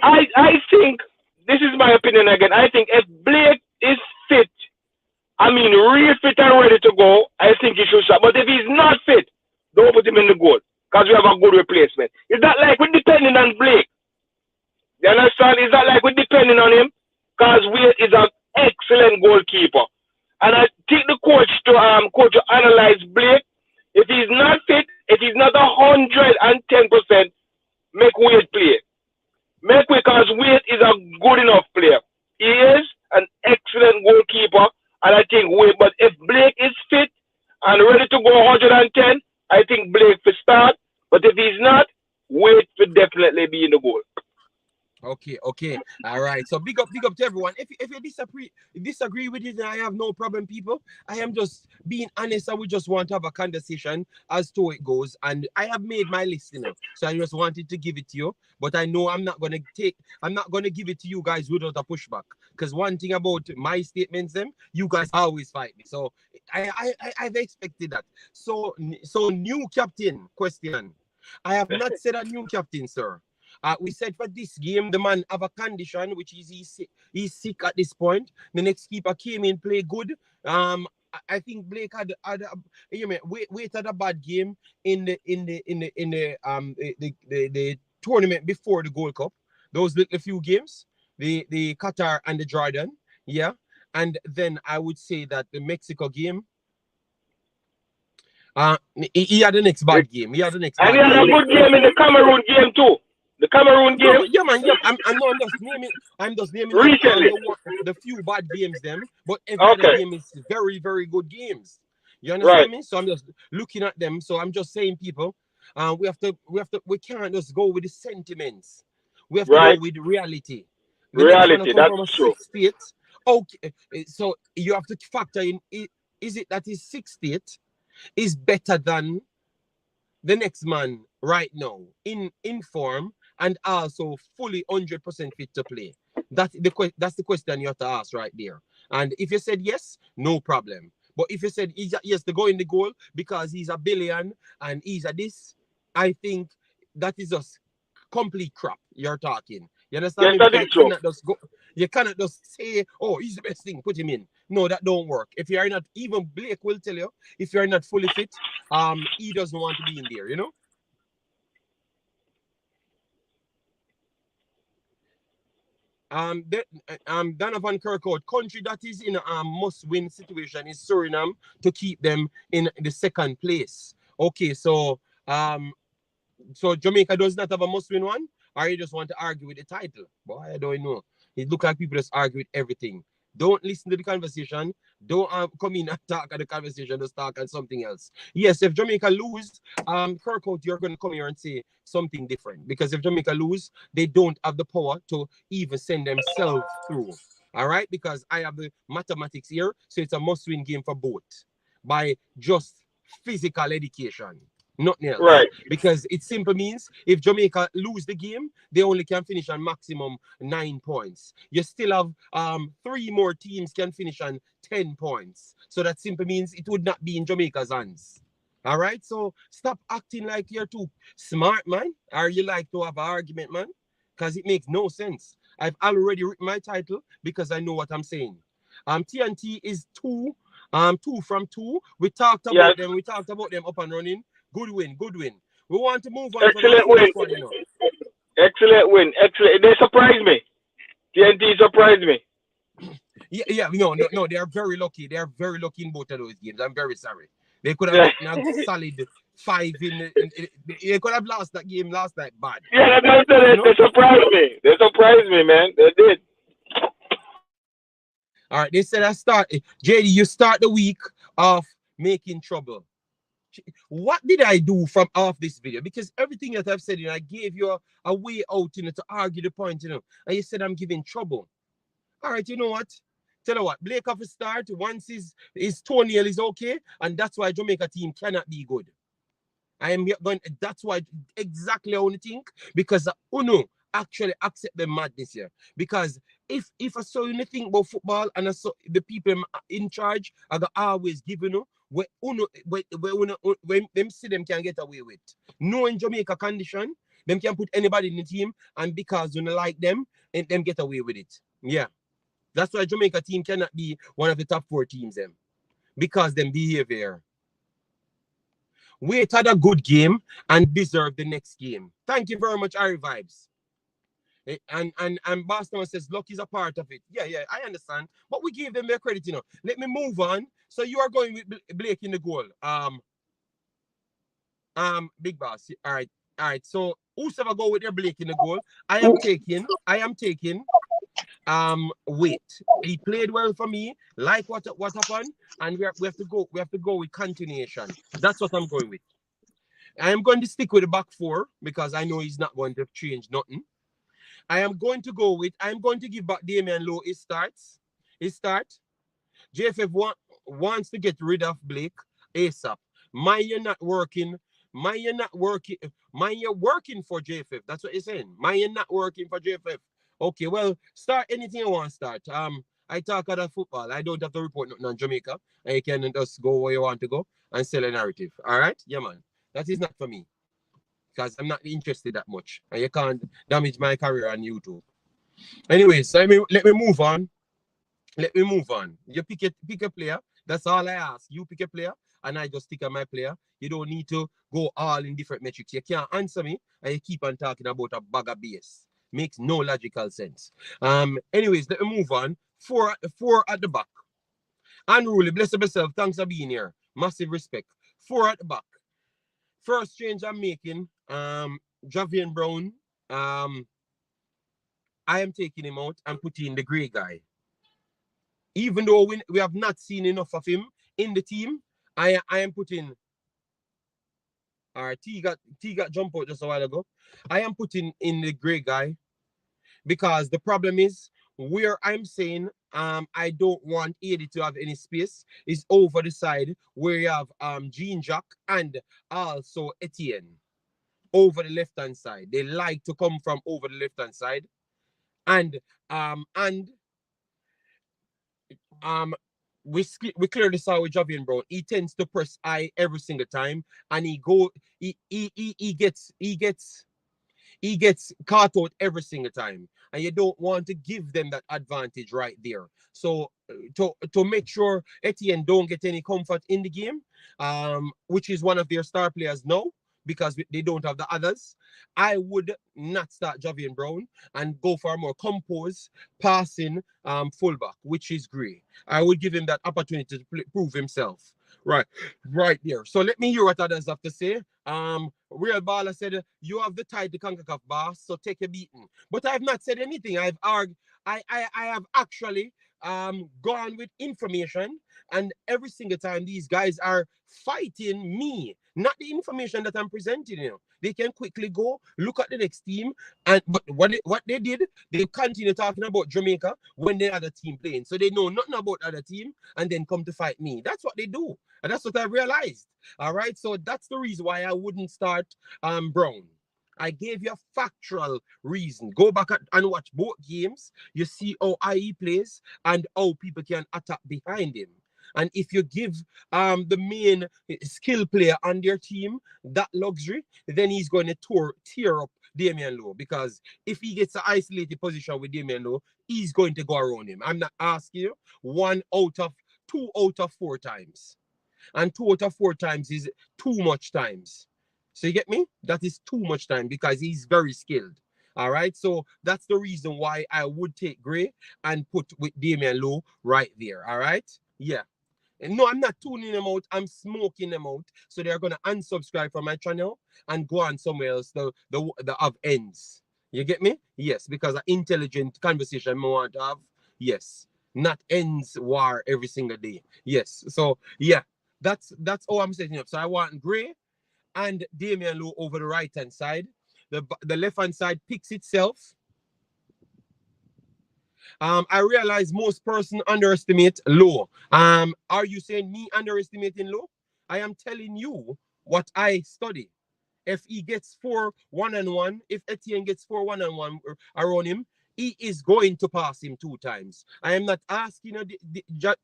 I think, this is my opinion again, I think if Blake is fit, I mean real fit and ready to go, I think he should start. But if he's not fit, don't put him in the goal. Because we have a good replacement. It's not like we're depending on Blake. You understand? It's not like we're depending on him. Because Wade is an excellent goalkeeper. And I think the coach to analyze Blake. If he's not fit, if he's not 110%, make Wade play. Make Wade, because Wade is a good enough player. He is an excellent goalkeeper. And I think Wade, but if Blake is fit and ready go 110, I think Blake for start. But if he's not, wait for definitely be in the goal. Okay, all right. So big up to everyone. If you disagree with it, I have no problem, people. I am just being honest. I would just want to have a conversation as to it goes, and I have made my list, So I just wanted to give it to you, but I know I'm not gonna give it to you guys without a pushback. Because one thing about my statements, you guys always fight me. So I've expected that. So new captain question. I have not said a new captain, sir. We said for this game, the man have a condition, which is he's sick at this point. The next keeper came in, play good. I think Blake had waited a bad game in the tournament before the Gold Cup. Those little few games, the Qatar and the Jordan, yeah. And then I would say that the Mexico game, he had the next bad game. He had the next. And he had a good game in the Cameroon game too. The Cameroon game. Yeah, man. Yeah, I'm just naming recently the few bad games, but every other game is very, very good games. You understand me? So I'm just looking at them. So I'm just saying, people, we can't just go with the sentiments. We have to go with reality. Reality, that's true. Okay, so you have to factor in: is it that his sixth state is better than the next man right now in form and also fully 100% fit to play? That's the question you have to ask right there. And if you said yes, no problem. But if you said yes to go in the goal because he's a billion and he's a this, I think that is just complete crap you're talking. You understand? Yes, that is true. You cannot just say, oh, he's the best thing, put him in. No, that don't work. If you are not, even Blake will tell you, if you're not fully fit, he doesn't want to be in there, Donovan Kirkwood, country that is in a must-win situation is Suriname to keep them in the second place. Okay, so Jamaica does not have a must-win one, or you just want to argue with the title? Boy, I don't know. It looks like people just argue with everything. Don't listen to the conversation. Don't come in and talk at the conversation. Just talk on something else. Yes, if Jamaica lose, Kirkwood, you're going to come here and say something different. Because if Jamaica lose, they don't have the power to even send themselves through. All right? Because I have the mathematics here. So it's a must-win game for both. By just physical education. Nothing else. Right. Because it simply means if Jamaica lose the game, they only can finish on maximum 9 points. You still have 3 more teams can finish on 10 points. So that simply means it would not be in Jamaica's hands. All right? So stop acting like you're too smart, man. Or you like to have an argument, man. Because it makes no sense. I've already written my title because I know what I'm saying. TNT is 2 from 2. We talked about them. We talked about them up and running. Good win. We want to move on. Excellent win. Excellent win. Excellent. They surprised me. TNT surprised me. Yeah. No. They are very lucky. They are very lucky in both of those games. I'm very sorry. They could have gotten a solid 5 they could have lost that game last night bad. Yeah, they surprised me. They surprised me, man. They did. All right. They said JD, you start the week off making trouble. What did I do from off this video? Because everything that I've said, I gave you a way out, to argue the point, and you said I'm giving trouble. All right, you know what? Tell you what, Blake off the start, once his toenail is okay, and that's why Jamaica team cannot be good. That's why exactly I want to think, because Uno actually accept the madness here. Because if I saw anything about football and I saw the people in charge are always giving when them see them can get away with. No, in Jamaica condition, them can put anybody in the team, and because you don't like them, and them get away with it. Yeah. That's why Jamaica team cannot be one of the top 4 teams them. Because them behavior. Wait had a good game and deserve the next game. Thank you very much, Ari Vibes. And Boston says luck is a part of it. Yeah, I understand. But we give them their credit, Let me move on. So you are going with Blake in the goal. Big Boss. All right. So whosoever go with their Blake in the goal, I am taking wait. He played well for me. Like what happened, and we have to go. We have to go with continuation. That's what I'm going with. I am going to stick with the back four because I know he's not going to change nothing. I am going to go with. I am going to give back Damian Lowe his starts. His start. JFF wants to get rid of Blake ASAP. Mine, you're not working. Mine, you're not working. Mine, you're working for JFF. That's what you're saying. Mine, you're not working for JFF. Okay, well, start anything you want to start. I talk about football. I don't have to report nothing on Jamaica. And you can just go where you want to go and sell a narrative. All right? Yeah, man. That is not for me. Because I'm not interested that much. And you can't damage my career on YouTube. Anyways, so let me move on. Let me move on. You pick a player. That's all I ask. You pick a player, and I just stick on my player. You don't need to go all in different metrics. You can't answer me, and you keep on talking about a bag of BS. Makes no logical sense. Anyways, let me move on. Four at the back. Unruly, bless yourself. Thanks for being here. Massive respect. Four at the back. First change I'm making. Javian Brown. I am taking him out and putting the Gray guy. Even though we have not seen enough of him in the team, I am putting. All right, T got jump out just a while ago. I am putting in the Gray guy because the problem is where I'm saying I don't want AD to have any space is over the side where you have Jean Jacques and also Etienne over the left hand side. They like to come from over the left hand side, and we clearly saw with Javian Brown. He tends to press I every single time, and he gets caught out every single time, and you don't want to give them that advantage right there. So to make sure Etienne don't get any comfort in the game, which is one of their star players now, because they don't have the others, I would not start Javian Brown and go for a more composed passing fullback, which is Gray. I would give him that opportunity to prove himself. Right there. So let me hear what others have to say. Real Baller said, you have the tie to Concacaf boss, so take a beating. But I have not said anything. I've argued. I have actually gone with information, and every single time these guys are fighting me, not the information that I'm presenting you. They can quickly go look at the next team, and but what they did, they continue talking about Jamaica when they had a team playing, so they know nothing about other team, and then come to fight me. That's what they do, and that's what I realized. All right, so that's the reason why I wouldn't start Brown. I gave you a factual reason. Go back and watch both games. You see how IE plays and how people can attack behind him. And if you give the main skill player on their team that luxury, then he's going to tear up Damian Lowe. Because if he gets an isolated position with Damian Lowe, he's going to go around him. I'm not asking you 2 out of 4 times. And 2 out of 4 times is too much times. So you get me? That is too much time because he's very skilled. All right. So that's the reason why I would take Gray and put with Damian Lowe right there. All right. Yeah. And no, I'm not tuning them out. I'm smoking them out. So they're going to unsubscribe from my channel and go on somewhere else. The of ends. You get me? Yes. Because an intelligent conversation I want to have. Yes. Not ends war every single day. Yes. So yeah, that's all I'm setting up. So I want Gray and Damian Lowe over the right-hand side. The left-hand side picks itself. I realize most person underestimate Lowe. Are you saying me underestimating Lowe? I am telling you what I study. If he gets 4 1-on-1, if Etienne gets 4 1-on-1 around him, he is going to pass him 2 times. I am not asking you,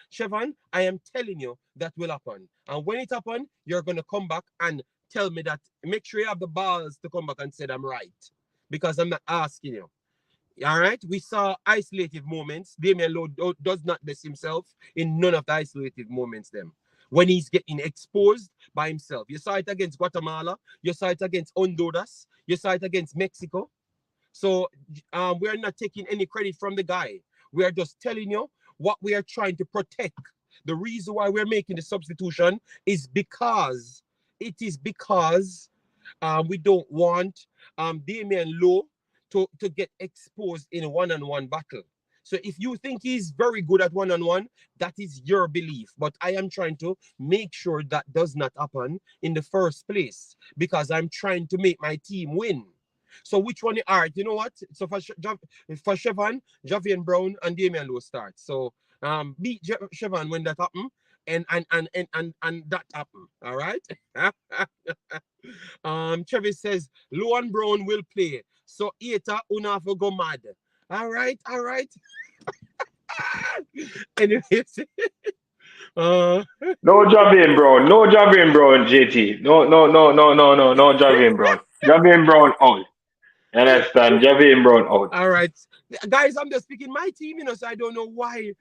Chevron. I am telling you that will happen. And when it happens, you're going to come back and tell me that. Make sure you have the balls to come back and say I'm right. Because I'm not asking you. All right? We saw isolated moments. Damian Lowe does not miss himself in none of the isolated moments them. When he's getting exposed by himself. You saw it against Guatemala. You saw it against Honduras. You saw it against Mexico. So we're not taking any credit from the guy. We are just telling you what we are trying to protect. The reason why we're making the substitution is because we don't want Damian Lowe to get exposed in one-on-one battle. So if you think he's very good at one-on-one, that is your belief. But I am trying to make sure that does not happen in the first place because I'm trying to make my team win. So which one? All right, you know what? So for Chevron, Javian Brown and Damian Lowe start. So beat Chevron when that happen, and that happen. All right. Travis says Lowe and Brown will play. So Eta una for go mad. All right. Anyways, No Javian Brown. No Javian Brown, JT. No Javian Brown. Javian Brown out. You understand? Javian Brown out. all right, guys. I'm just speaking my team, so I don't know why.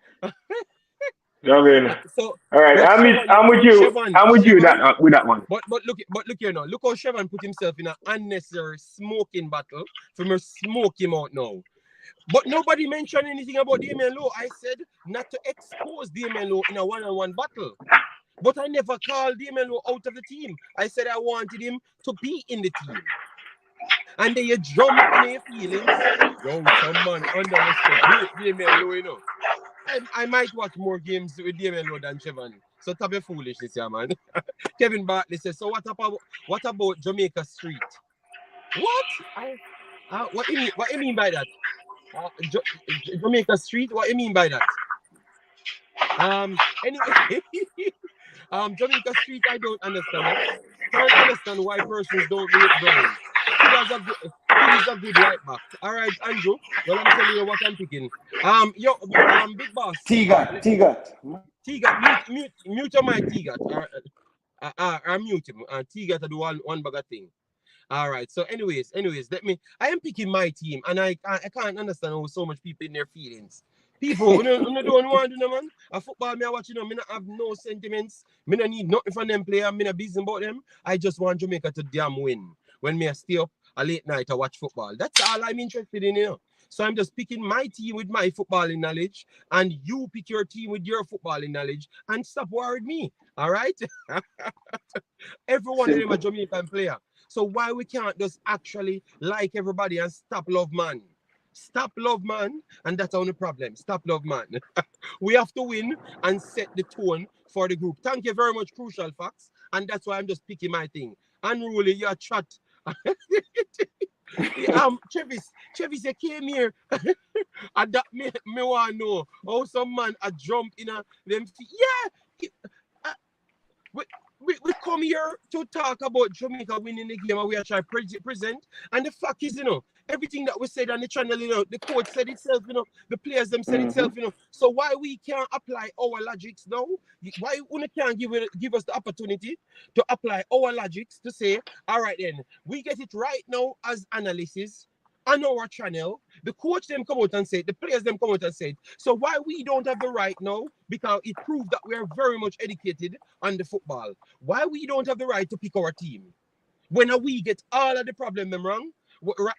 Javian. So, All right, but I'm with you. I'm with you that with that one. But look here now. Look how Chevron put himself in an unnecessary smoking battle. For me, smoke him out now. But nobody mentioned anything about Damian Lowe. I said not to expose Damian Lowe in a one-on-one battle. But I never called Damian Lowe out of the team. I said I wanted him to be in the team. And then you jump in your feelings. Yo, some man underestimate Damian Lowe, you know. I might watch more games with Damian Lowe than Chevron. So stop your foolishness here, man. Kevin Bartley says, so what about Jamaica Street? What? What you mean by that? Jamaica Street? What you mean by that? Anyway, Jamaica Street, I don't understand it. Can't understand why persons don't rate Brown. He's a good right back. All right, Andrew. Well, I'm telling you what I'm picking. Big boss. T-Gat. T-Gat, mute your mic, T-Gat. I mute him. T-Gat to do one bag of thing. All right. So, anyways, I am picking my team, and I can't understand how so much people in their feelings. People, don't want to do, man. A football, me watching them. Me not have no sentiments. Me not need nothing from them players. Me not busy about them. I just want Jamaica to damn win. When me stay up a late night to watch football, that's all I'm interested in, you know. So I'm just picking my team with my footballing knowledge, and you pick your team with your footballing knowledge, and stop worrying me. All right? Everyone of them a Jamaican player. So why we can't just actually like everybody and stop love, man? Stop love, man. And that's our problem. Stop love, man. We have to win and set the tone for the group. Thank you very much, Crucial Facts. And that's why I'm just picking my thing. Unruly, your chat. Travis, you came here. And that me want to know how some man a jump in a them. Yeah. We come here to talk about Jamaica winning the game and we are trying to present. And the fact is, you know, everything that we said on the channel, you know, the coach said itself, you know, the players them said itself, you know. So why we can't apply our logics now? Why we can't give us the opportunity to apply our logics to say, all right then, we get it right now as analysis on our channel. The coach them come out and say, the players them come out and say, so why we don't have the right now? Because it proved that we are very much educated on the football. Why we don't have the right to pick our team? When we get all of the problem them wrong,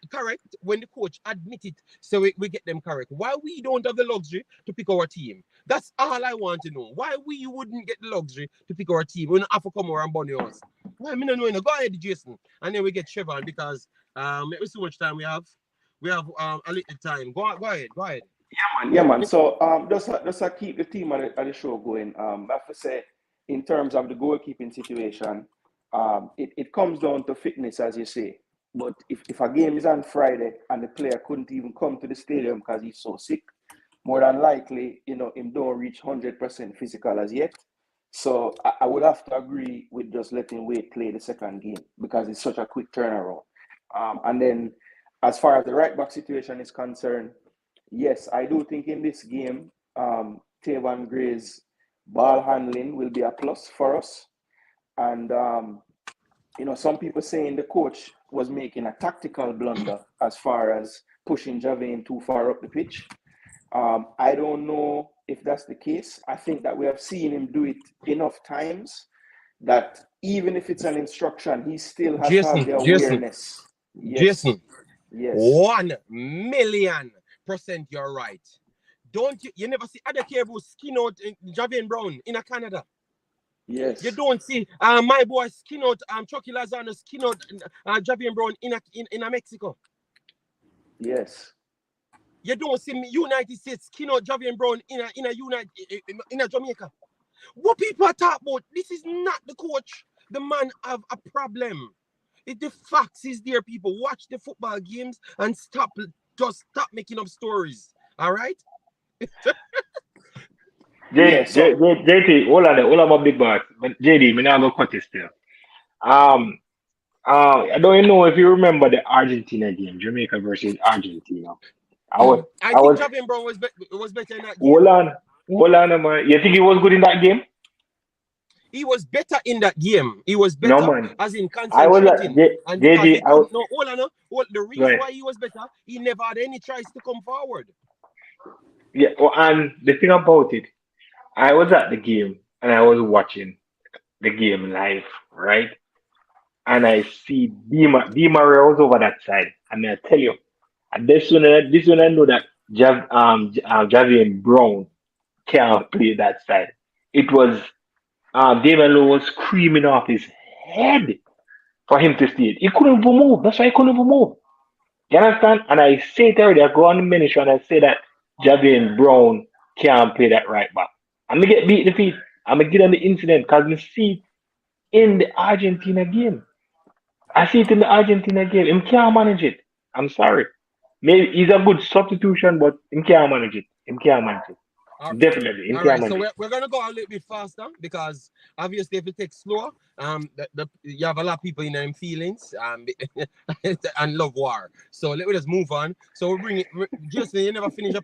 correct, when the coach admit it, so we get them correct. Why we don't have the luxury to pick our team? That's all I want to know. Why we wouldn't get the luxury to pick our team? We don't have to come over and bunny us. Why me not knowing? Go ahead, Jason. And then we get Chevron because with so much time we have a little time. Go ahead. Yeah, man. So just keep the team at the show going. I have to say, in terms of the goalkeeping situation, it comes down to fitness, as you say. But if a game is on Friday and the player couldn't even come to the stadium because he's so sick, more than likely, you know, him don't reach 100% physical as yet. So I would have to agree with just letting Wade play the second game because it's such a quick turnaround. And then as far as the right back situation is concerned, yes, I do think in this game, Tayvan Gray's ball handling will be a plus for us. And, you know, some people saying the coach was making a tactical blunder as far as pushing Javian too far up the pitch. I don't know if that's the case. I think that we have seen him do it enough times that even if it's an instruction, he still has to have the awareness. Yes. Jason, yes. 1,000,000% you're right. Don't you never see other cable skin out Javian Brown in Canada? Yes. You don't see my boy skin out Chucky Lozano skin out Javian Brown in Mexico. Yes. You don't see me United States skin out Javier Brown in a Jamaica. What people are talking about? This is not the coach. The man have a problem. The facts is there, people. Watch the football games and just stop making up stories. All right? Yeah. So JT, hold on, my big boss. But JD, me now go cut this there. I don't know if you remember the Argentina game, Jamaica versus Argentina. I was, I I think was. Javier Brown was better in that game. Hold on, man. You think he was good in that game? He was better in that game. He was No, better, man. as in I was at concentrating. And because JD. he couldn't, no, hold on, no. The reason Right. why he was better, he never had any tries to come forward. Yeah, and the thing about it, I was at the game and I was watching the game live, right? And I see Demarai was over that side. And I tell you, and this one I know that Javier Brown can't play that side. It was Damon was screaming off his head for him to see it. He couldn't even move. That's why he couldn't even move. You understand? And I say it already, I go on the ministry and I say that Javier Brown can't play that right back. I'm gonna get beat in the feet. I'm gonna get on the incident because I see it in the Argentina game. I see it in the Argentina game. Him can't manage it. I'm sorry. Maybe he's a good substitution, but him can't manage it. Him can't manage it. All Definitely, him all can't right, so manage it. we're gonna go a little bit faster because obviously if it takes slower, you have a lot of people in them feelings, and love war. So let me just move on. So we bring it. Just you never finish your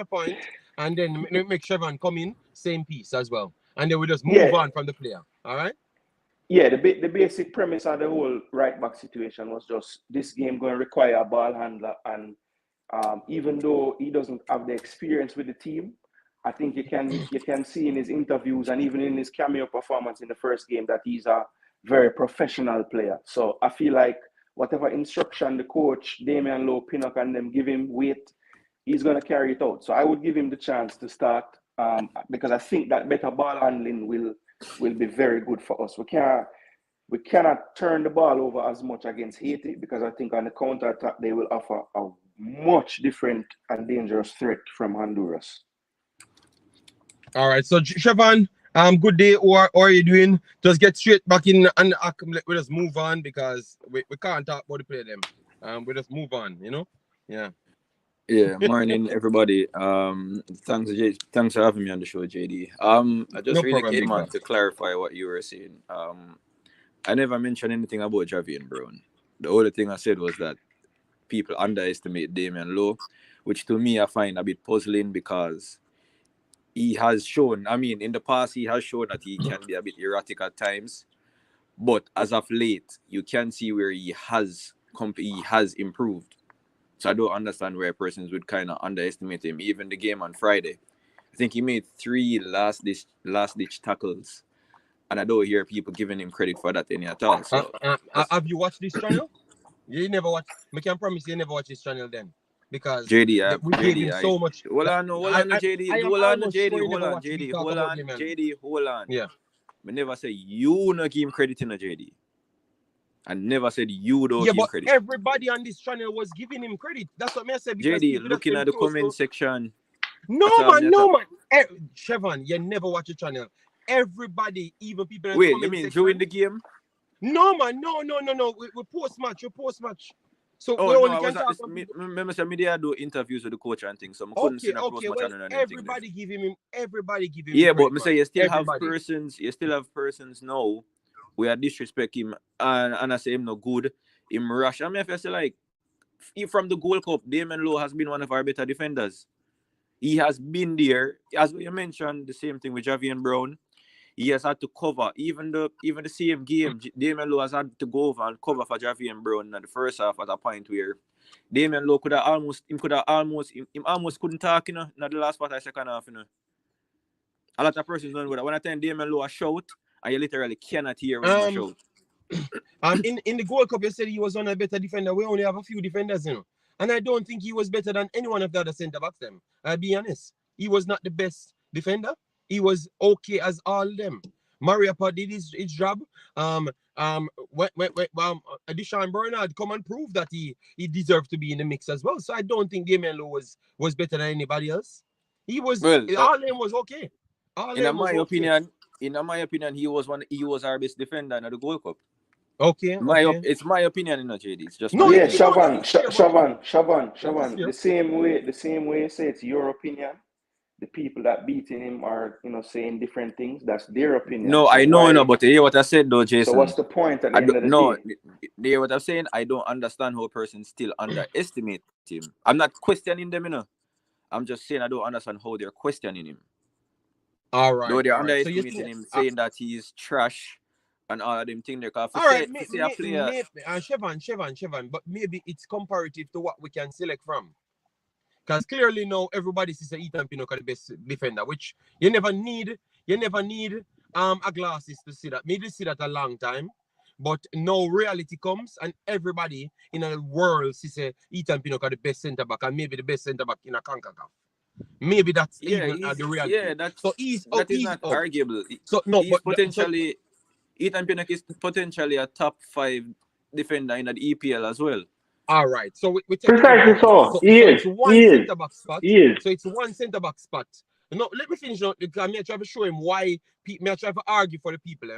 point, and then make Chevron come in, same piece as well, and then we just move on from the player. All right. Yeah, the basic premise of the whole right back situation was just this game going to require a ball handler, and even though he doesn't have the experience with the team, I think you can see in his interviews and even in his cameo performance in the first game that he's a very professional player. So I feel like whatever instruction the coach Damian Lowe, Pinnock, and them give him, he's going to carry it out. So I would give him the chance to start because I think that better ball handling will be very good for us. We cannot turn the ball over as much against Haiti because I think on the counter attack they will offer a much different and dangerous threat from Honduras. All right, so Chevron, good day. Or are you doing? Just get straight back in and we just move on because we can't talk about the play them. We just move on, Yeah. Yeah, morning everybody. Thanks for having me on the show, JD. I just No really problem, came big on man. to clarify what you were saying. I never mentioned anything about Javier Brown. The only thing I said was that people underestimate Damian Lowe, which to me I find a bit puzzling because he has shown, in the past he has shown that he can be a bit erratic at times, but as of late, you can see where he has improved. So I don't understand where persons would kind of underestimate him. Even the game on Friday, I think he made 3 last ditch tackles, and I don't hear people giving him credit for that any at all. So have you watched this channel? You never watch. I can promise you never watch this channel then because JD, we gave him so much. Hold on, JD. Hold on. Yeah. I never say you not give him credit in a JD. I never said you don't give him but credit. Everybody on this channel was giving him credit. That's what I said. JD, looking at the comment section. No, man. Chevron, you never watch the channel. Everybody, even people in the comment section. During the game? No, man. No. We post-match. So we only I can was at talk this. Remember, some media do interviews with the coach and things. So I couldn't see the post-match and anything. Everybody give him. Yeah, but me say you still have persons now. We are disrespect him and I say him no good. Him rush. If I say like from the Gold Cup, Damian Lowe has been one of our better defenders. He has been there, as you mentioned, the same thing with Javier Brown. He has had to cover even the same game. Damian Lowe has had to go over and cover for Javier Brown in the first half at a point where Damian Lowe almost couldn't talk, in the last part of the second half, A lot of persons don't know that. When I tell Damian Lowe a shout, and you literally cannot hear him a shout. In the Gold Cup, you said he was one of the better defender. We only have a few defenders, And I don't think he was better than any one of the other centre backs. I'll be honest. He was not the best defender. He was okay as all them. Mariappa did his job. Deshaun Bernard come and prove that he deserved to be in the mix as well. So I don't think Damian Lowe was better than anybody else. He was Well, all them was okay. All in them my was okay. opinion, he was our best defender in the Gold Cup. Okay. It's my opinion, JD. It's just No, my Yeah, opinion. Shavan. The same way you say it's your opinion. The people that beating him are, saying different things. That's their opinion. No, So I know, no, but you hear what I said though, Jason. So what's the point at the I end don't of the no. day? You hear what I'm saying? I don't understand how a person still underestimate him. I'm not questioning them, I'm just saying I don't understand how they're questioning him. All right. Though they're all right. So underestimating him, saying that he's trash and all of them things. All right, Chevan, but maybe it's comparative to what we can select from. Because clearly now everybody sees Ethan Pinnock the best defender, which you never need a glasses to see that. Maybe see that a long time. But now reality comes and everybody in the world sees Ethan Pinnock the best centre back and maybe the best centre back in a Concacaf. Maybe that's even the reality. Yeah, that is not arguable. So no, he's potentially Ethan Pinnock is potentially a top 5 defender in the EPL as well. All right, so we take precisely so. it's one centre back spot. He is. So it's one centre back spot. No, let me finish now because I'm trying to show him why. I'm trying to argue for the people.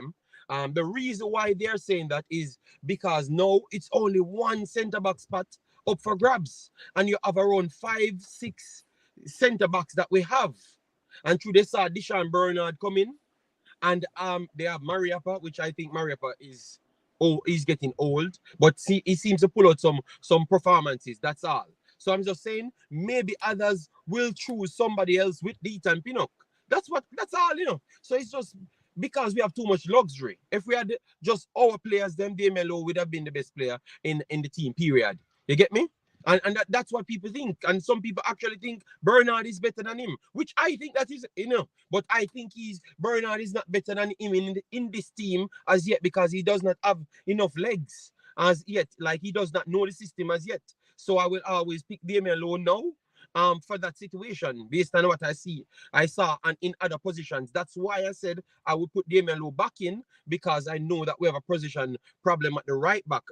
The reason why they're saying that is because now it's only one centre back spot up for grabs, and you have around 5-6 centre backs that we have. And through they saw Deshaun Bernard come in, and they have Mariappa, which I think Mariappa is he's getting old, but see, he seems to pull out some performances. That's all. So I'm just saying maybe others will choose somebody else with Ethan Pinnock. That's all. So it's just because we have too much luxury. If we had just our players, then Damian Lowe would have been the best player in the team, period. You get me? And that's what people think. And some people actually think Bernard is better than him, which I think that is, but I think Bernard is not better than him in this team as yet because he does not have enough legs as yet. Like he does not know the system as yet. So I will always pick Damian Lowe now for that situation based on what I saw and in other positions. That's why I said I would put Damian Lowe back in because I know that we have a position problem at the right back,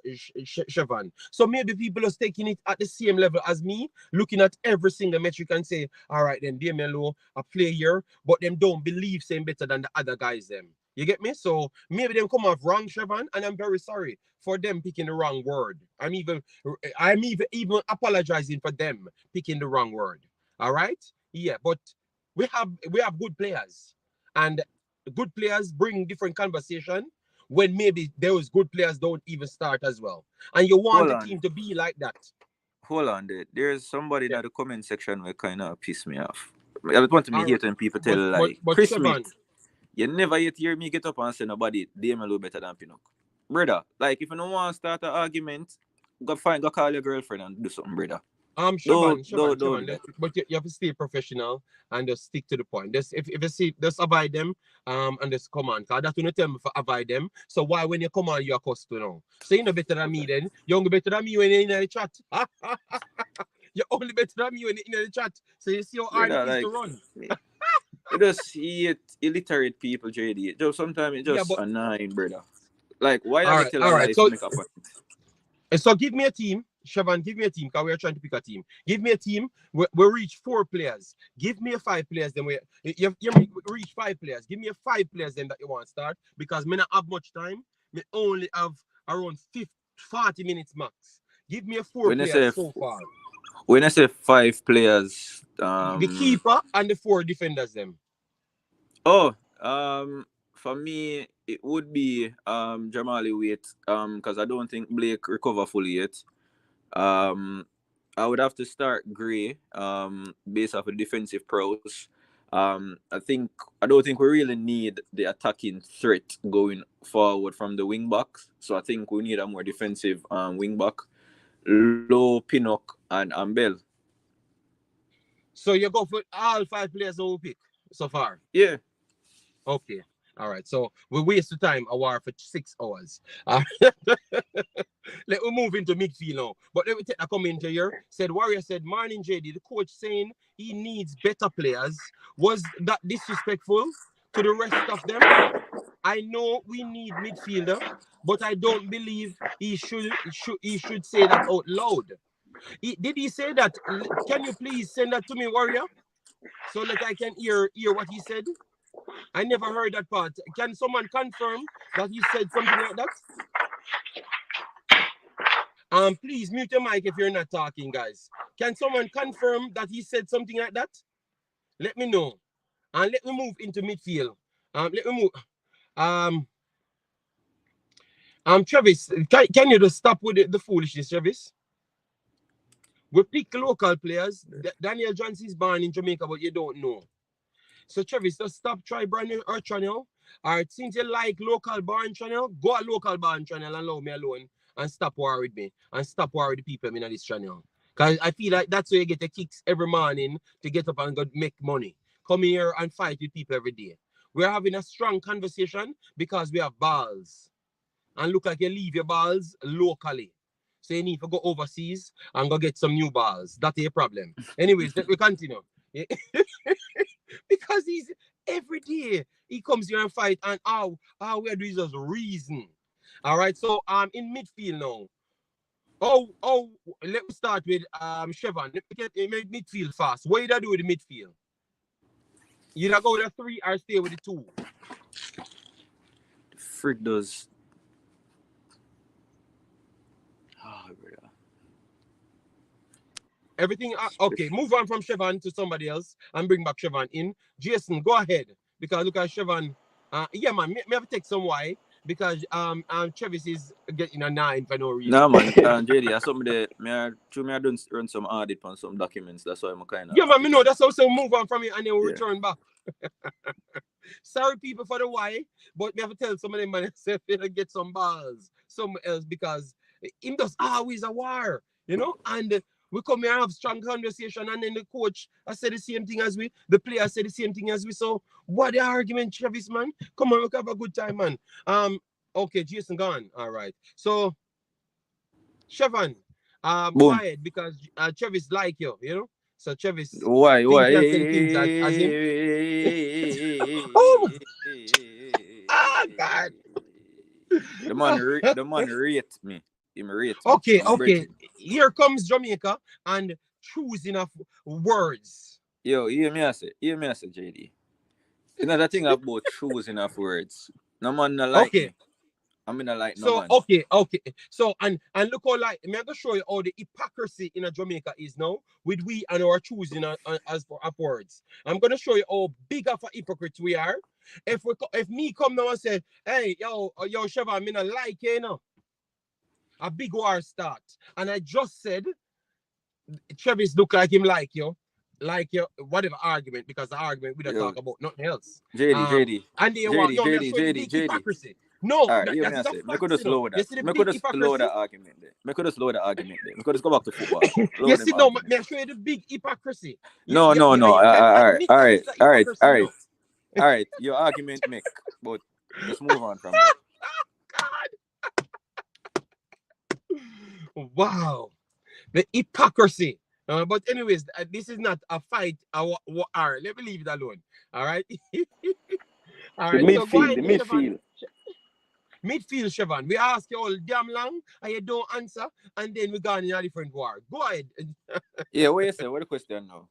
Chevan. So maybe people are taking it at the same level as me, looking at every single metric and say, all right, then Damian Lowe a player, but them don't believe saying better than the other guys them. You get me? So maybe them come off wrong, Chevan, and I'm very sorry for them picking the wrong word. I'm even apologizing for them picking the wrong word. All right? Yeah, but we have good players, and good players bring different conversation when maybe those good players don't even start as well, and you want the team to be like that. Hold on, there's somebody in the comment section where kind of piss me off. I don't want to be hearing people tell but Chris Chevan, Smith. You never yet hear me get up and say nobody Damian Lowe better than Pinnock. Brother, like if you don't want to start an argument, go call your girlfriend and do something, brother. Chevan, but you have to stay professional and just stick to the point. Just if you see, just avoid them and just come on. Because that's when you tell me to avoid them. So why when you come on, you're cussed to know? So you're better than me then. You're only better than me when you're in the chat. You're only better than me when you're in the chat. So you see how hard it is to run. You just see illiterate people, JD. Just sometimes it's just annoying, brother. Like, why are you telling lies to make a point? So give me a team, Chevan, give me a team, because we are trying to pick a team. Give me a team, we reach 4 players. Give me a 5 players, then you reach 5 players. Give me a 5 players then that you want to start, because me not have much time. Me only have around 40 minutes max. Give me a 4 players so far. When I say 5 players, the keeper and the 4 defenders them. For me, it would be Jamali Wait, because I don't think Blake recover fully yet. I would have to start Gray, based off a defensive prowess. I don't think we really need the attacking threat going forward from the wing backs. So I think we need a more defensive wing back. Lowe, Pinnock, and Bell. So you go for all 5 players that we pick so far? Yeah. Okay. All right. So we waste the time a war for 6 hours. Let me move into midfield now. But let me take a comment here. Warrior said, Morning JD, the coach saying he needs better players. Was that disrespectful to the rest of them? I know we need midfielder, but I don't believe he should say that out loud. Did he say that? Can you please send that to me, Warrior, so that I can hear what he said? I never heard that part. Can someone confirm that he said something like that? Please mute your mic if you're not talking, guys. Can someone confirm that he said something like that? Let me know. And let me move into midfield. Let me move. Travis, can you just stop with the foolishness, Travis? We pick local players. Daniel Johnson is born in Jamaica, but you don't know. So Travis, just stop try brand new or channel. Or since you like local born channel, go a local born channel and allow me alone and stop war with me and stop war with the people in this channel. Because I feel like that's where you get the kicks every morning to get up and go make money. Come here and fight with people every day. We're having a strong conversation because we have balls. And look like you leave your balls locally. So you need to go overseas and go get some new balls. That's a problem. Anyways, let me continue. Because he's every day he comes here and fight, and all we are doing is just reason. All right, so in midfield now. Let me start with Chevon. Let me get midfield fast. What did I do with the midfield? You either go with the 3 or stay with the 2. Frick does. Oh, brother. Everything okay. Move on from Chevon to somebody else and bring back Chevon in. Jason, go ahead because look at Chevon. Yeah, man, me have to take some why because Travis is getting a 9 for no reason. Nah, man, JD, that's something that I don't run some audit on some documents. That's why I'm kind of. Yeah, man, me know that's also move on from it and then we'll return back. Sorry, people, for the why, but we have to tell some of them man to get some balls somewhere else because him does always a war, you know, and. We come here and have strong conversation, and then the coach I said the same thing as we, the player said the same thing as we. So what the argument, Travis, man? Come on, we can have a good time, man. Okay, Jason gone. All right. So Chevon, go ahead because Travis like you know. So Travis, why? As him. Oh God. The man rate me. Okay. Here comes Jamaica and choosing of words. Yo, hear me I say, JD. Another thing about choosing of words. No man not like me. I mean, I like no man. Okay. So and look how like I'm gonna show you how the hypocrisy in Jamaica is now with we and our choosing as for of words. I'm gonna show you how big of a hypocrite we are. If me come now and say, hey, yo, Chevon, me not like you, know. A big war start. And I just said, Travis look like him like you, whatever argument, because the argument we don't talk about nothing else. JD. And they want hypocrisy. No, that's me could just slow that. Me could just slow that argument there. Me could just slow that argument there. Me could just go back to football. You see, no, me show you the big hypocrisy. No. All right. Your argument make, but let's move on from that. Wow, the hypocrisy. But anyways, this is not a fight. All right, let me leave it alone. All right. All right. Midfield. Midfield, Chevon. We ask you all damn long and you don't answer, and then we go in a different war. Go ahead. Yeah, what you say? What the question now?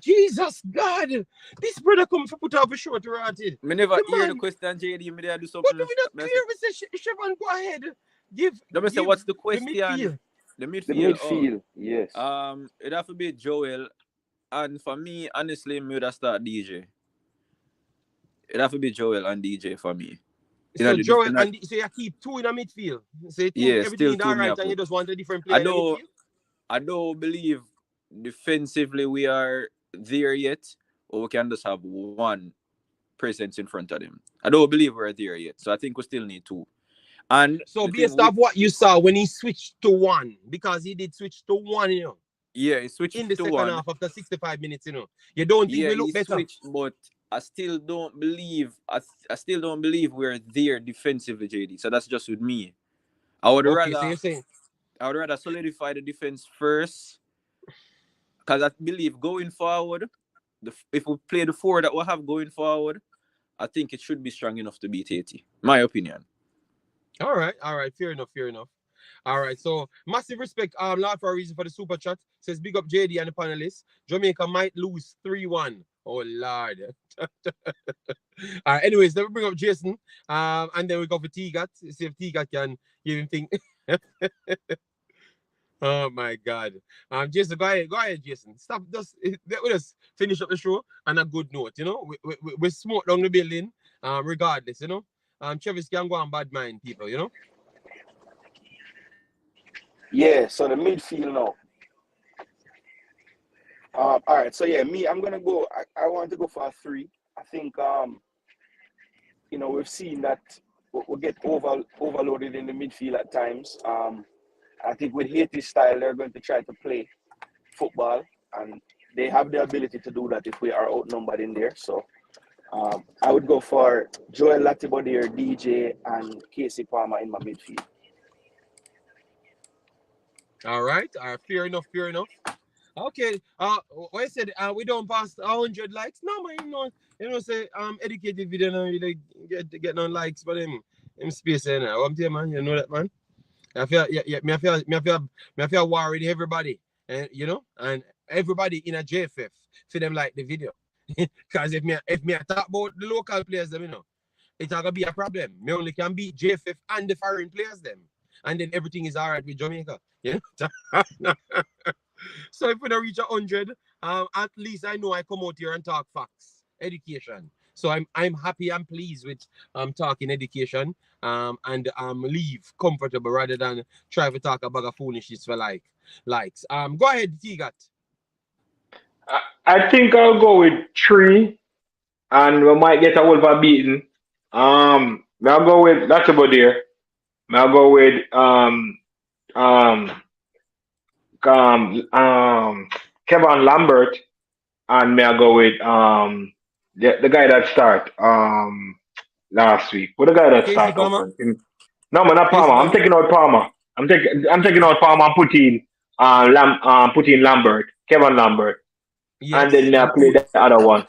Jesus God, this brother come for put up a short rotted. Me never hear the question, JD. Me there do something. But we not clear. We say Chevon, go ahead. Let me say what's the question? The midfield. Yes. It have to be Joel, and for me, honestly, me would start DJ. It have to be Joel and DJ for me. So Joel and so you keep 2 in the midfield. So you think everything is all right, and you just want a different player. I don't believe defensively we are there yet, or we can just have one presence in front of them. I don't believe we're there yet, so I think we still need 2. And so based off what you saw when he switched to 1, because he did switch to 1, you know. Yeah, he switched in the to second 1. half after 65 minutes, you know. You don't think we look better? Switched, but I still don't believe we're there defensively, JD. So that's just with me. I would rather solidify the defense first, because I believe going forward, if we play the 4 that we have going forward, I think it should be strong enough to beat Haiti. My opinion. All right, fair enough, All right, so massive respect, Lord for a reason for the super chat. Says big up JD and the panelists. Jamaica might lose 3-1. Oh Lord. Anyways, then we bring up Jason. And then we go for T-Gat. See if T-Gat can give him thing. Oh my God. Jason, go ahead, Jason. Stop. Let us finish up the show on a good note. You know, we smoke down the building. Regardless, you know. Travis can go on bad mind people. You know. Yeah, so the midfield now. All right, so yeah, me, I'm gonna go. I want to go for a three. I think we've seen that we get overloaded in the midfield at times. I think with Haiti style, they're going to try to play football, and they have the ability to do that if we are outnumbered in there. So I would go for Joel Latibodier, DJ, and Casey Palmer in my midfield. All right. Fair enough. Okay. What I said, we don't pass 100 likes. No, man, say educated video now you like get no likes, but him space now. I'm telling man, you know that man. I feel me I feel worried everybody, and and everybody in a JFF for them like the video. Because if me I talk about the local players, them it's not gonna be a problem. Me only can beat JFF and the foreign players them, and then everything is alright with Jamaica. So if we don't reach 100, at least I know I come out here and talk facts, education. So I'm happy and pleased with talking education and leave comfortable rather than try to talk about a foolishness for likes. Go ahead, T-Gat. I think I'll go with three, and we might get a Wolver beaten. I'll go with that's about there. I'll go with um, Kevin Lambert, and may I go with the guy that start last week. What the guy that Casey start up Palmer. front? No man, not Casey Palmer. I'm Palmer. taking out Palmer. I'm taking out Palmer and put in Lambert, Kevin Lambert, and Yes. then play the other one.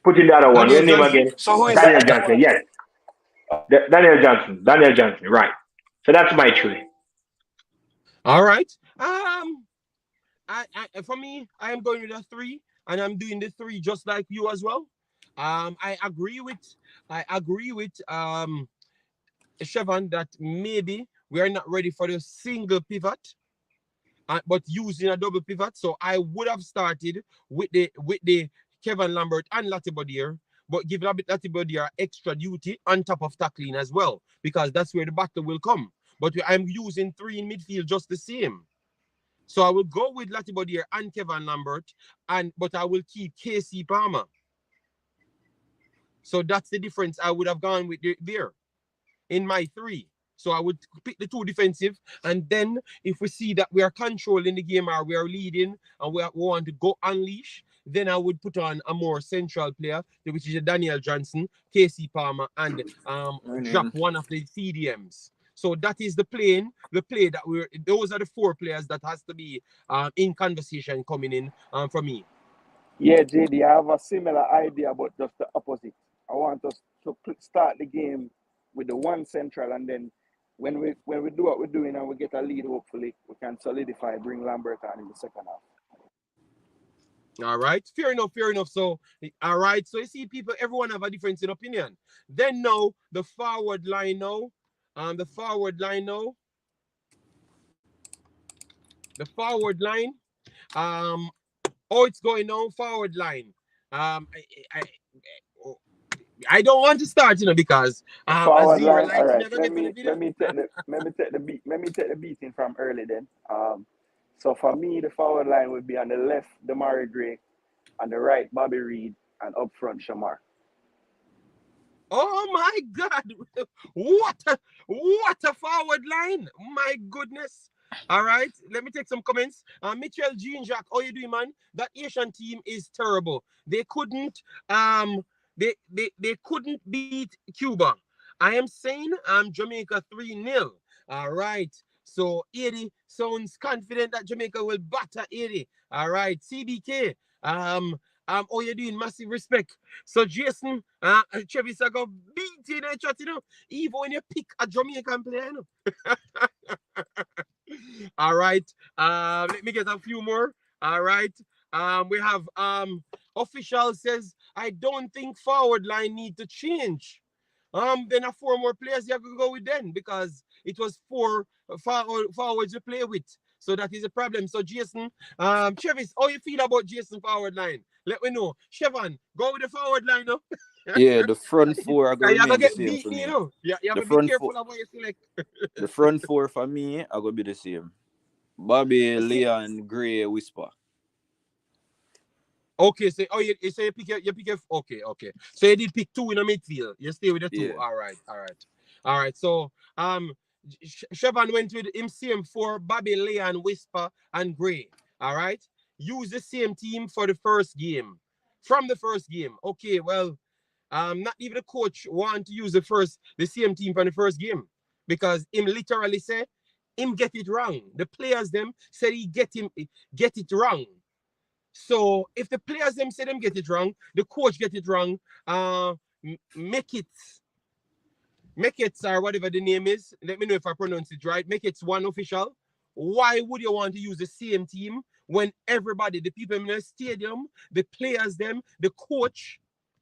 Put in the other one. Daniel Your name Johnson. again? So who is Daniel that? Johnson. Yes, Daniel Johnson. Right. So that's my three. All right. For me, I am going with a three, and I'm doing the three just like you as well. I agree with Chevron that maybe we are not ready for the single pivot, but using a double pivot. So I would have started with the Kevin Lambert and Latibodier, but give Latibodier extra duty on top of tackling as well, because that's where the battle will come. But I'm using three in midfield just the same. So I will go with Latibodier and Kevin Lambert, but I will keep KC Palmer. So that's the difference I would have gone with there in my three. So I would pick the two defensive, and then if we see that we are controlling the game or we are leading and we want to go unleash, then I would put on a more central player, which is Daniel Johnson, Casey Palmer, and drop one of the CDMs. So that is the play that those are the four players that has to be in conversation coming in for me. Yeah, JD, I have a similar idea, but just the opposite. I want us to start the game with the one central, and then when we do what we're doing and we get a lead, hopefully we can solidify, bring Lambert on in the second half. All right, fair enough. So, all right, so you see, people, everyone have a difference in opinion. Then now the forward line now, the forward line now, the forward line. It's going now. Forward line. I, I don't want to start, because The a forward zero line. All likes right, never let get to the me video. let me take the beating from early then. So for me, the forward line would be on the left, Demarai Gray, on the right, Bobby Reed, and up front, Shamar. Oh my God! What a forward line! My goodness! All right, let me take some comments. Michail Jean Jacques, how you doing, man? That Asian team is terrible. They couldn't they couldn't beat Cuba. I am saying Jamaica 3-0. All right. So 80 sounds confident that Jamaica will batter 80. All right. CBK. Oh, you're doing massive respect. So Jason, Travis, I go beat in the chat, even when you pick a Jamaican player, All right. Let me get a few more. All right. We have official says I don't think forward line need to change. Then a 4 more players you have to go with then because it was 4 forwards you play with. So that is a problem. So Jason, Travis, how you feel about Jason forward line? Let me know. Chevon, go with the forward line now. Yeah, the front four are gonna You have to remain the get same for beaten, me. You have The to be front four, careful of what you select. the front four for me are gonna be the same. Bobby, See, Leon, Gray, Whisper. okay, so you pick your okay. So you did pick 2 in the midfield. You stay with the 2. Yeah. All right. So Chevon went with him same for Bobby, Leon, Whisper, and Gray. All right. Use the same team for the first game. From the first game. Okay, well, not even the coach want to use the same team from the first game because him literally said him get it wrong. The players them said he get it wrong. So if the players them say them get it wrong, the coach get it wrong, make it or whatever the name is. Let me know if I pronounce it right. Make it one official. Why would you want to use the same team when everybody, the people in the stadium, the players them, the coach,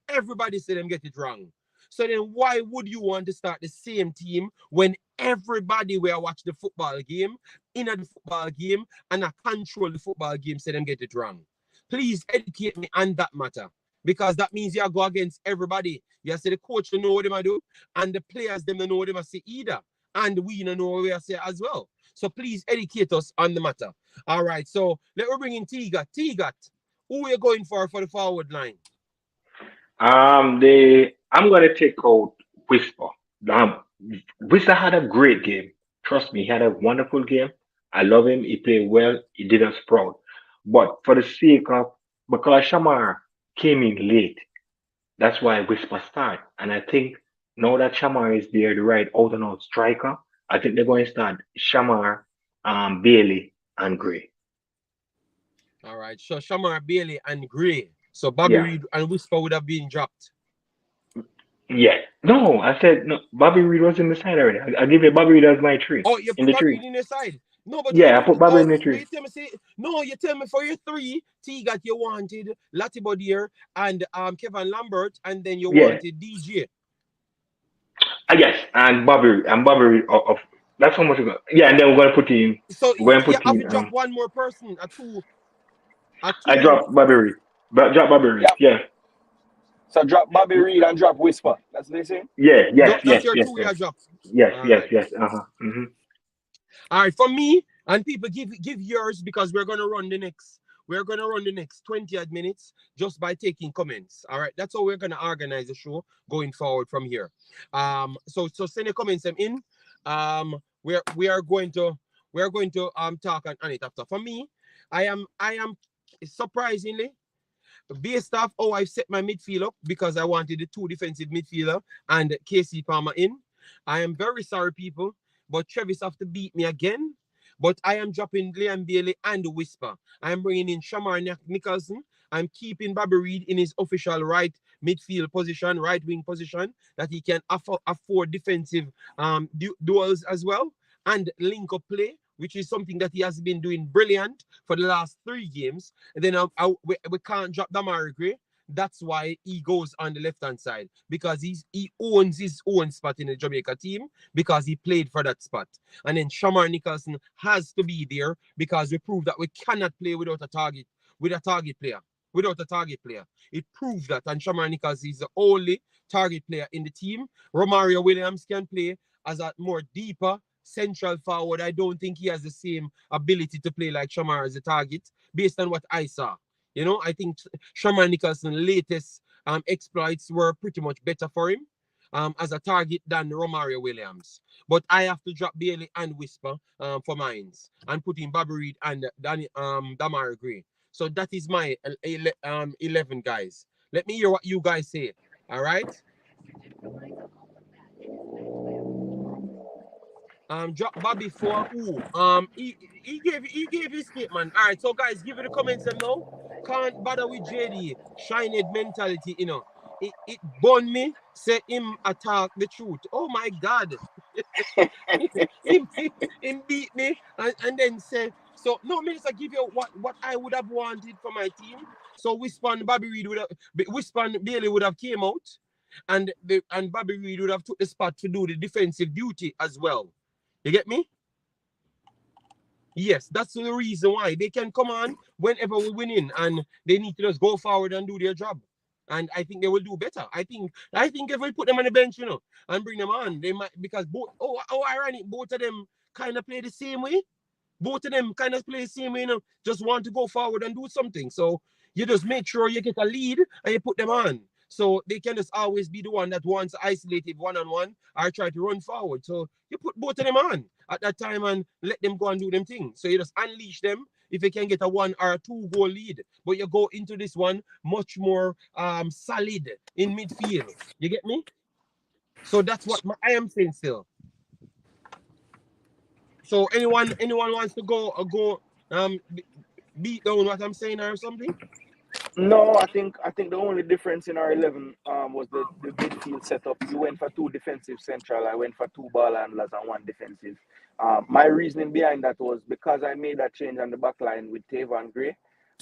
everybody say them get it wrong? So then why would you want to start the same team when everybody will watch the football game, in the football game, and I control the football game say them get it wrong? Please educate me on that matter. Because that means you go against everybody. You say the coach don't know what they do, and the players them don't know what they say either. And we don't know what we say as well. So please educate us on the matter. All right. So let me bring in Tigat. Tigat, who are you going for the forward line? I'm gonna take out Whisper. Um, Whisper had a great game. Trust me, he had a wonderful game. I love him. He played well. He did us proud. But for the sake of because Shamar came in late, that's why Whisper start. And I think now that Shamar is there, the right out and out striker, I think they're going to start Shamar, Bailey, and Gray. All right. So Shamar, Bailey, and Gray. So Bobby Yeah. Reed and Whisper would have been dropped. Yeah. No, I said no. Bobby Reed was in the side already. I give it Bobby Reed as my tree Oh, you in put the Bobby tree. Reed in the side. No, but you Yeah, I didn't. put Bobby Oh, in the but tree. you tell me say no. You tell me for your 3, T got you wanted Latibodier and Kevin Lambert, and then you Yeah, wanted DJ. yes, and Bobby Reed of that's how much we got. Yeah, and then So we're going to you put have in to drop one more person, a I two. dropped Bobby Reed, but drop Bobby Reed. Yeah. Yeah, So drop Bobby Reed and drop Whisper. That's what they say. yeah, yes, That's yes, your yes, 2 yes, you drop. yes, All yes, right. yes. Uh-huh. All right, for me and people give yours because we're gonna run the next 20 odd minutes just by taking comments. All right, that's how we're gonna organize the show going forward from here. So send your comments them in. We are going to talk on it after. For me, I am surprisingly based off how I've set my midfield up because I wanted the 2 defensive midfielder and KC Palmer in. I am very sorry, people, but Travis have to beat me again. But I am dropping Liam Bailey and the Whisper. I am bringing in Shamar Nicholson. I'm keeping Bobby Reed in his official right midfield position, right wing position, that he can afford defensive duels as well and link up play, which is something that he has been doing brilliant for the last 3 games. And then we can't drop Demarai Gray. That's why he goes on the left hand side because he owns his own spot in the Jamaica team because he played for that spot. And then Shamar Nicholson has to be there because we proved that we cannot play without a target player. Without a target player. It proved that, and Shamar Nicholson is the only target player in the team. Romario Williams can play as a more deeper central forward. I don't think he has the same ability to play like Shamar as a target based on what I saw. I think Shamar Nicholson's latest exploits were pretty much better for him as a target than Romario Williams. But I have to drop Bailey and Whisper for mines and put in Bobby Reed and Demarai Gray. So that is my 11 guys. Let me hear what you guys say. All right. Drop Bobby for who? He gave his statement. All right, so guys, give it the comments and now. can't bother with JD shiny mentality, you know. It burn me, say him attack the truth. Oh my God. him beat me and then say, so no minister give you what I would have wanted for my team. So Whisper and Bobby Reed Whisper and Bailey would have came out and Bobby Reed would have took the spot to do the defensive duty as well. You get me? Yes, that's the reason why they can come on whenever we're winning and they need to just go forward and do their job. And I think they will do better. I think if we put them on the bench, you know, and bring them on, they might because both ironic, both of them kind of play the same way. Both of them kind of play the same way, you know, just want to go forward and do something. So you just make sure you get a lead and you put them on. So they can just always be the one that wants to isolate it one-on-one or try to run forward. So you put both of them on at that time and let them go and do them thing. So you just unleash them if you can get a 1 or a 2 goal lead. But you go into this one much more solid in midfield. You get me? So that's what I am saying still. So anyone wants to go beat down what I'm saying or something? No, I think the only difference in our 11 was the midfield setup. You went for 2 defensive central. I went for 2 ball handlers and 1 defensive. My reasoning behind that was because I made that change on the back line with Tavon Gray.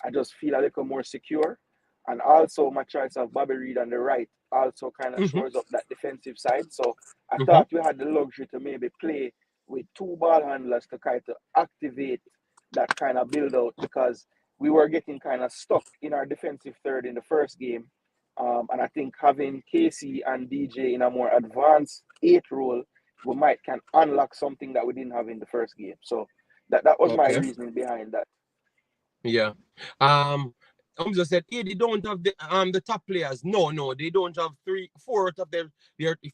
I just feel a little more secure. And also my choice of Bobby Reed on the right also kind of shores up that defensive side. So I thought we had the luxury to maybe play with 2 ball handlers to kind of activate that kind of build out because we were getting kind of stuck in our defensive third in the first game. And I think having Casey and DJ in a more advanced 8 role, we might can unlock something that we didn't have in the first game. So that was my reasoning behind that. Yeah. I'm just said, they don't have the top players. No, they don't have 4 of their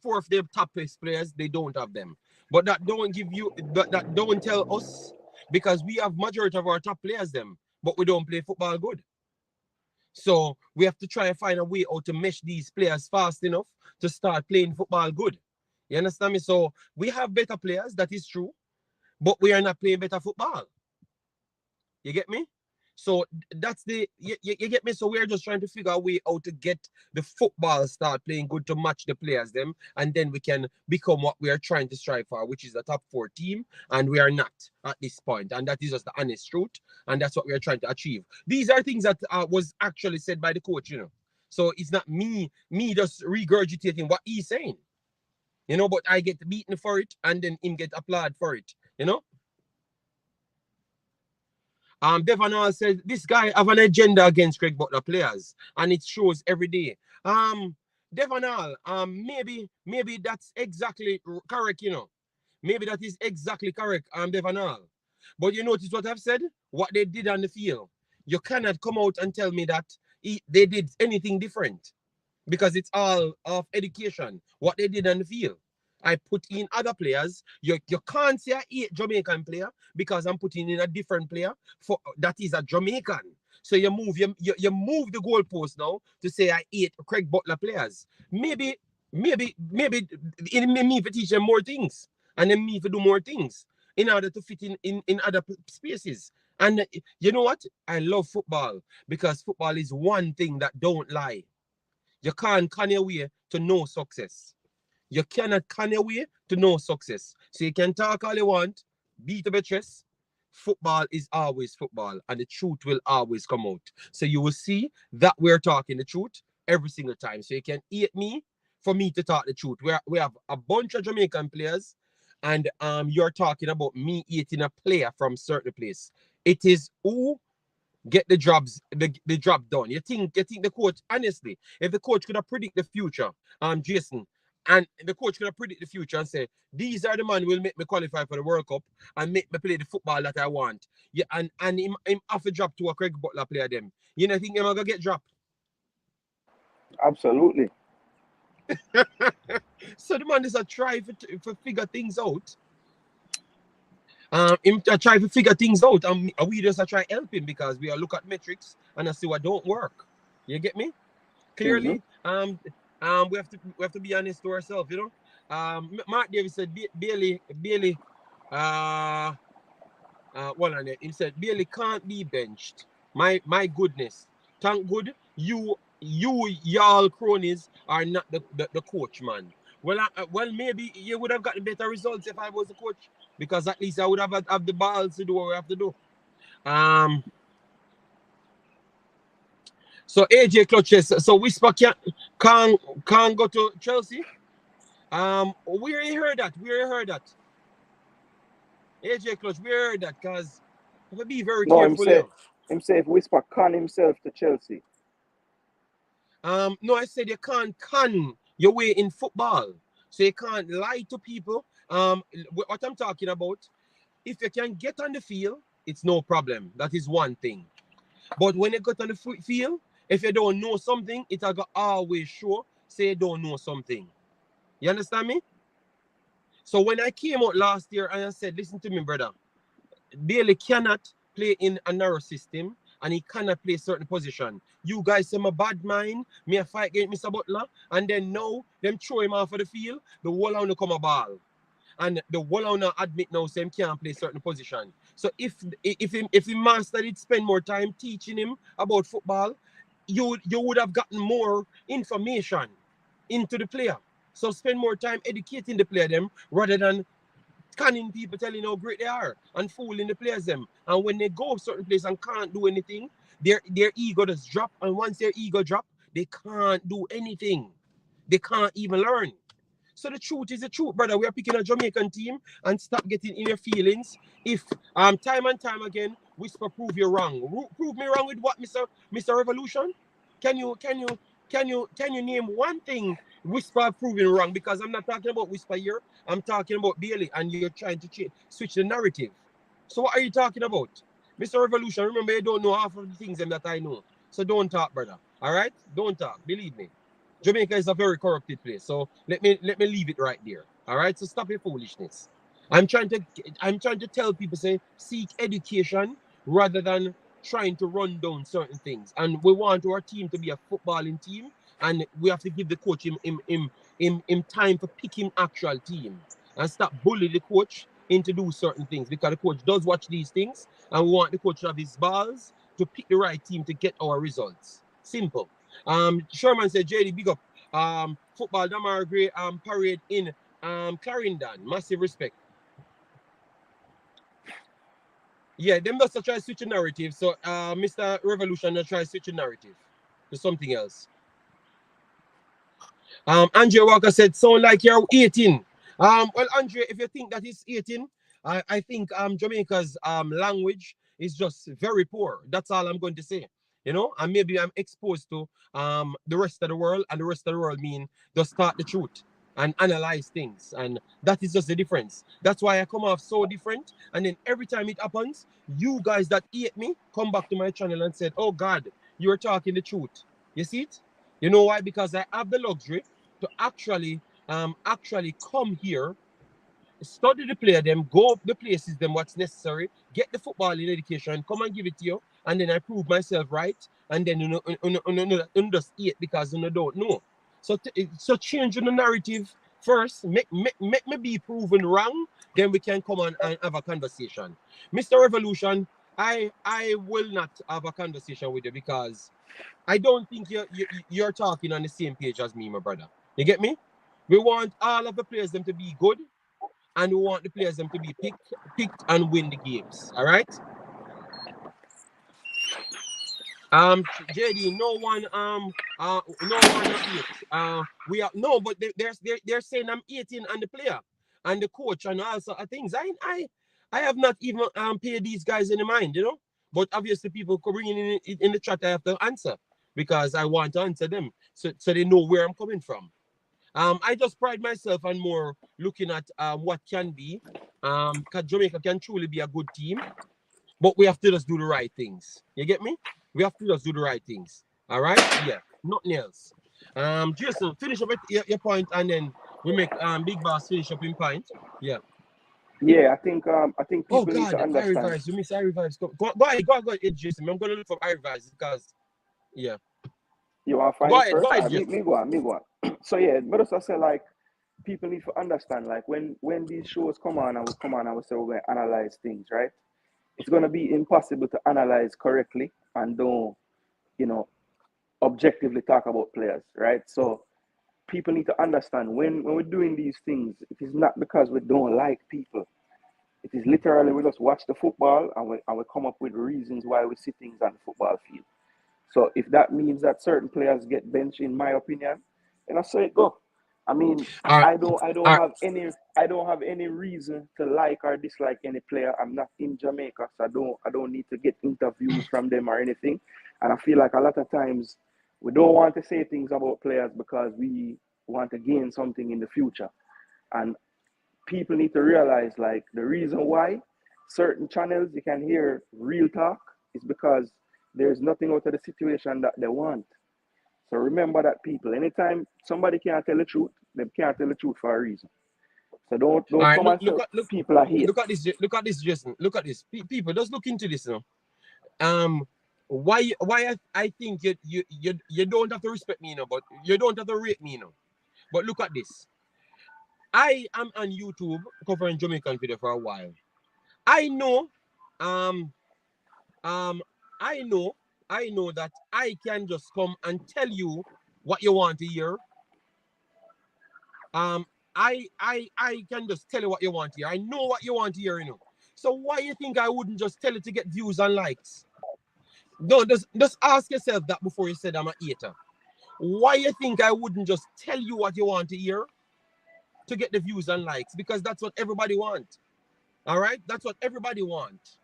4 of their top players. They don't have them. But that don't give you that don't tell us because we have majority of our top players them, but we don't play football good. So we have to try and find a way how to mesh these players fast enough to start playing football good. You understand me? So we have better players, that is true, but we are not playing better football. You get me? So that's you get me? So we're just trying to figure a way how to get the football start playing good to match the players them, and then we can become what we are trying to strive for, which is a top 4 team, and we are not at this point, and that is just the honest truth, and that's what we are trying to achieve. These are things that was actually said by the coach, you know. So it's not me just regurgitating what he's saying, you know, but I get beaten for it, and then him get applauded for it, you know. Devon says this guy have an agenda against Craig Butler players, and it shows every day. Devon maybe that's exactly correct, you know. Maybe that is exactly correct, Devon. But you notice what I've said? What they did on the field. You cannot come out and tell me that they did anything different because it's all of education. What they did on the field. I put in other players. You can't say I hate Jamaican player because I'm putting in a different player for that is a Jamaican. So you move the goalpost now to say I hate Craig Butler players. Maybe it may me to teach them more things and then me to do more things in order to fit in other spaces. And you know what? I love football because football is one thing that don't lie. You can't con your way to no success. You cannot con your way to no success. So you can talk all you want, beat up your chest. Football is always football, and the truth will always come out. So you will see that we're talking the truth every single time. So you can hate me for me to talk the truth. We have a bunch of Jamaican players, and you're talking about me hating a player from certain place. It is who get the job done. You think the coach, honestly, if the coach could have predicted the future, Jason, and the coach could have predicted the future and say, these are the men who will make me qualify for the World Cup and make me play the football that I want. Yeah, and him have to drop to a Craig Butler player them. You know, think him gonna get dropped. Absolutely. So the man is a try for figure things out. Him to try to figure things out, and we just try help him because we are look at metrics and I see what don't work. You get me? Clearly, we have to be honest to ourselves, you know. Mark Davis said Bailey, one on it. He said Bailey can't be benched. My goodness, Thank good y'all cronies are not the coach, man. Well, maybe you would have gotten better results if I was the coach, because at least I would have the balls to do what we have to do. So AJ Clutches, so Whisper can't go to Chelsea. We heard that. AJ Clutch, we heard that, because we have to be very careful here. Him say if Whisper can himself to Chelsea. No, I said you can't con your way in football. So you can't lie to people. What I'm talking about, if you can get on the field, it's no problem. That is one thing. But when you get on the field, if you don't know something, it'll go always show, say you don't know something. You understand me? So when I came out last year and I said, listen to me, brother, Bailey cannot play in a narrow system and he cannot play certain position. You guys say my bad mind, me a fight against Mr. Butler, and then now them throw him off of the field, the whole on come a ball. And the whole on admit now say him can't play certain position. So if he master did spend more time teaching him about football, you would have gotten more information into the player. So spend more time educating the player them rather than canning people telling how great they are and fooling the players them. And when they go certain place and can't do anything, their ego just drop. And once their ego drop, they can't do anything. They can't even learn. So the truth is the truth, brother. We are picking a Jamaican team, and stop getting in your feelings. If time and time again, Whisper prove you wrong. Prove me wrong with what, Mr. Revolution? Can you name one thing Whisper proving wrong? Because I'm not talking about Whisper here. I'm talking about Bailey, and you're trying to switch the narrative. So what are you talking about? Mr. Revolution, remember, you don't know half of the things that I know. So don't talk, brother. All right? Don't talk. Believe me. Jamaica is a very corrupted place. So let me leave it right there. All right? So stop your foolishness. I'm trying to tell people, say, seek education rather than trying to run down certain things. And we want our team to be a footballing team, and we have to give the coach him time for picking actual team, and stop bullying the coach into do certain things, because the coach does watch these things, and we want the coach to have his balls to pick the right team to get our results. Simple. Sherman said, JD, big up. Football Demarai Gray parade in Clarendon. Massive respect. Yeah, them just try to switch a narrative. So Mr. Revolution try to switch a narrative to something else. Andre Walker said, sound like you're 18. Well, Andre, if you think that it's 18, I think Jamaica's language is just very poor. That's all I'm going to say. You know, and maybe I'm exposed to the rest of the world, and the rest of the world mean just start the truth and analyze things. And that is just the difference. That's why I come off so different. And then every time it happens, you guys that hate me come back to my channel and said, oh God, you're talking the truth. You see it? You know why? Because I have the luxury to actually come here, study the player them, go up the places them what's necessary, get the footballing education, come and give it to you, and then I prove myself right, and then you just eat because you don't know. So change the narrative first, make me be proven wrong, then we can come on and have a conversation. Mr. Revolution, I will not have a conversation with you, because I don't think you're talking on the same page as me, my brother. You get me? We want all of the players them to be good, and we want the players them to be picked and win the games. All right? JD, no one we are no, but they're saying I'm 18 and the player and the coach and all sort of things. I have not even paid these guys any mind, you know. But obviously people coming in the chat, I have to answer, because I want to answer them, so they know where I'm coming from. I just pride myself on more looking at what can be, because Jamaica can truly be a good team, but we have to just do the right things. You get me? We have to just do the right things. All right? Yeah. Nothing else. Jason, finish up your point, and then we make Big Boss finish up in point. Yeah. Yeah, I think Oh people need God, to understand. iRevives. You miss iRevives. Go ahead, Jason. I'm gonna look for iRevives, because yeah. You want to find Go it first? ahead, Me Jason. go on. So yeah, but also say, like, people need to understand, like, when these shows come on and we say we're going to analyze things, right? It's going to be impossible to analyze correctly and don't objectively talk about players, right? So people need to understand when we're doing these things, it is not because we don't like people. It is literally we just watch the football and we come up with reasons why we see things on the football field. So if that means that certain players get benched, in my opinion, then I say it go. I mean, All right. I don't have any reason to like or dislike any player. I'm not in Jamaica, so I don't need to get interviews from them or anything. And I feel like a lot of times we don't want to say things about players because we want to gain something in the future. And people need to realize like the reason why certain channels you can hear real talk is because there's nothing out of the situation that they want. So remember that people, anytime somebody can't tell the truth, they can't tell the truth for a reason. So don't All right, come and say people are hate. look at this, Jason. Look at this. People, just look into this now. Why I think you don't have to respect me, but you don't have to rate me, But look at this. I am on YouTube covering Jamaican video for a while. I know, um, I know that I can just come and tell you what you want to hear. I can just tell you what you want to hear. I know what you want to hear, So why you think I wouldn't just tell it to get views and likes? No, just ask yourself that before you said I'm a hater. Why you think I wouldn't just tell you what you want to hear to get the views and likes? Because that's what everybody wants. All right? That's what everybody wants.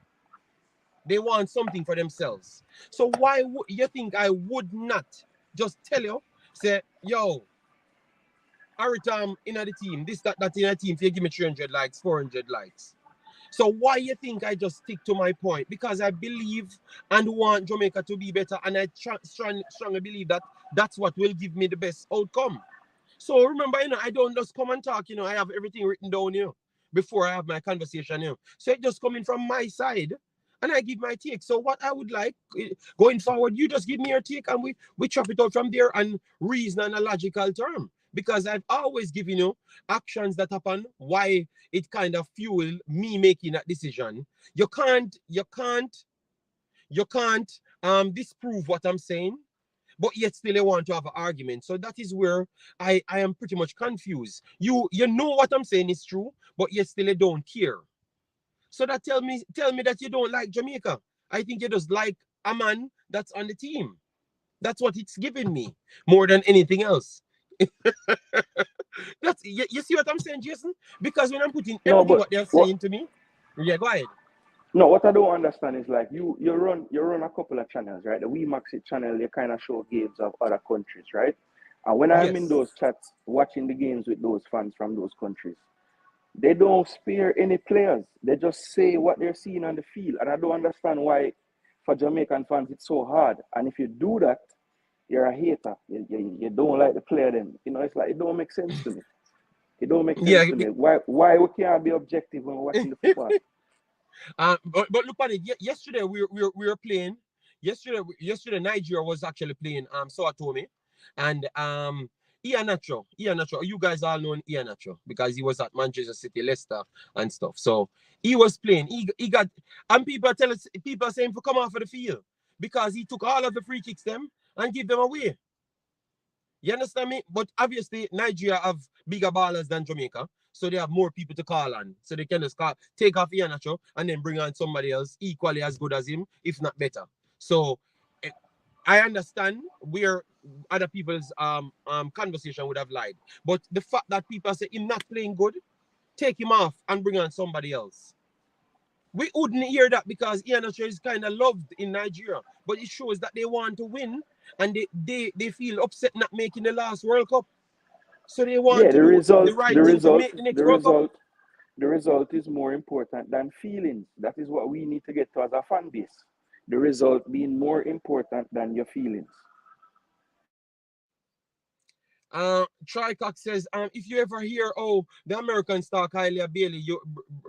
They want something for themselves. So why would you think I would not just tell you, say, yo, Aritam in the team, this, that in the team, if you give me 300 likes, 400 likes. So why you think I just stick to my point? Because I believe and want Jamaica to be better, and I strongly believe that that's what will give me the best outcome. So remember, I don't just come and talk, I have everything written down, before I have my conversation, So it just coming from my side, and I give my take. So what I would like, going forward, you just give me your take, and we chop it out from there and reason on a logical term. Because I've always given you actions that happen, why it kind of fuel me making that decision. You can't disprove what I'm saying, but yet still you want to have an argument. So that is where I am pretty much confused. You know what I'm saying is true, but yet still you don't care. So that tell me that you don't like Jamaica. I think you just like a man that's on the team. That's what it's giving me more than anything else. That's you see what I'm saying, Jason? Because when I'm putting No, everything but what they're what saying to me, yeah, go ahead. no, what I don't understand is like you run a couple of channels, right? The Wemaxit channel, they kind of show games of other countries, right? And when I'm in Yes. those chats watching the games with those fans from those countries, they don't spare any players. They just say what they're seeing on the field. And I don't understand why for Jamaican fans it's so hard. And if you do that, you're a hater. You don't like the player then. It's like it don't make sense to me. It don't make Yeah. sense to me. Why we can't be objective when we're watching the football? But look at it. Yesterday we were playing. Yesterday Nigeria was actually playing Sao Tome, and Iheanacho. You guys all know Iheanacho because he was at Manchester City, Leicester, and stuff. So he was playing. He got, and people are saying to come off of the field because he took all of the free kicks them and give them away. You understand me? But obviously, Nigeria have bigger ballers than Jamaica, so they have more people to call on. So they can just take off Iheanacho and then bring on somebody else equally as good as him, if not better. So I understand where other people's conversation would have lied. But the fact that people say him not playing good, take him off and bring on somebody else. We wouldn't hear that because Iheanacho is kind of loved in Nigeria, but it shows that they want to win and they feel upset not making the last World Cup. So they want Yeah, to the do the result, right the thing to result, make the next the World Cup. result, the result is more important than feelings. That is what we need to get to as a fan base. The result being more important than your feelings. Tricock says, if you ever hear, oh, the Americans talk highly of Bailey,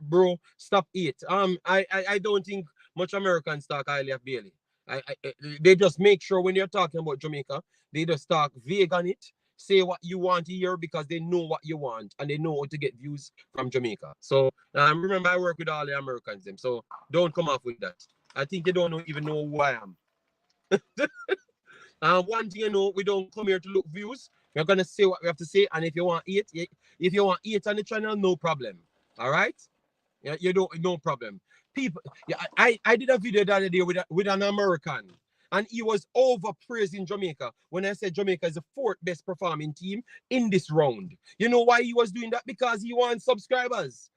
bro, stop it. I don't think much Americans talk highly of Bailey. They just make sure when they're talking about Jamaica, they just talk vague on it, say what you want to hear because they know what you want and they know how to get views from Jamaica. So remember, I work with all the Americans, them. So don't come off with that. I think you don't even know who I am. One thing you know, we don't come here to look views. We're gonna say what we have to say, and if you want if you want eat on the channel, no problem. All right? Yeah, you don't, no problem. People, yeah, I did a video the other day with an American, and he was over praising Jamaica when I said Jamaica is the 4th best performing team in this round. You know why he was doing that? Because he wants subscribers.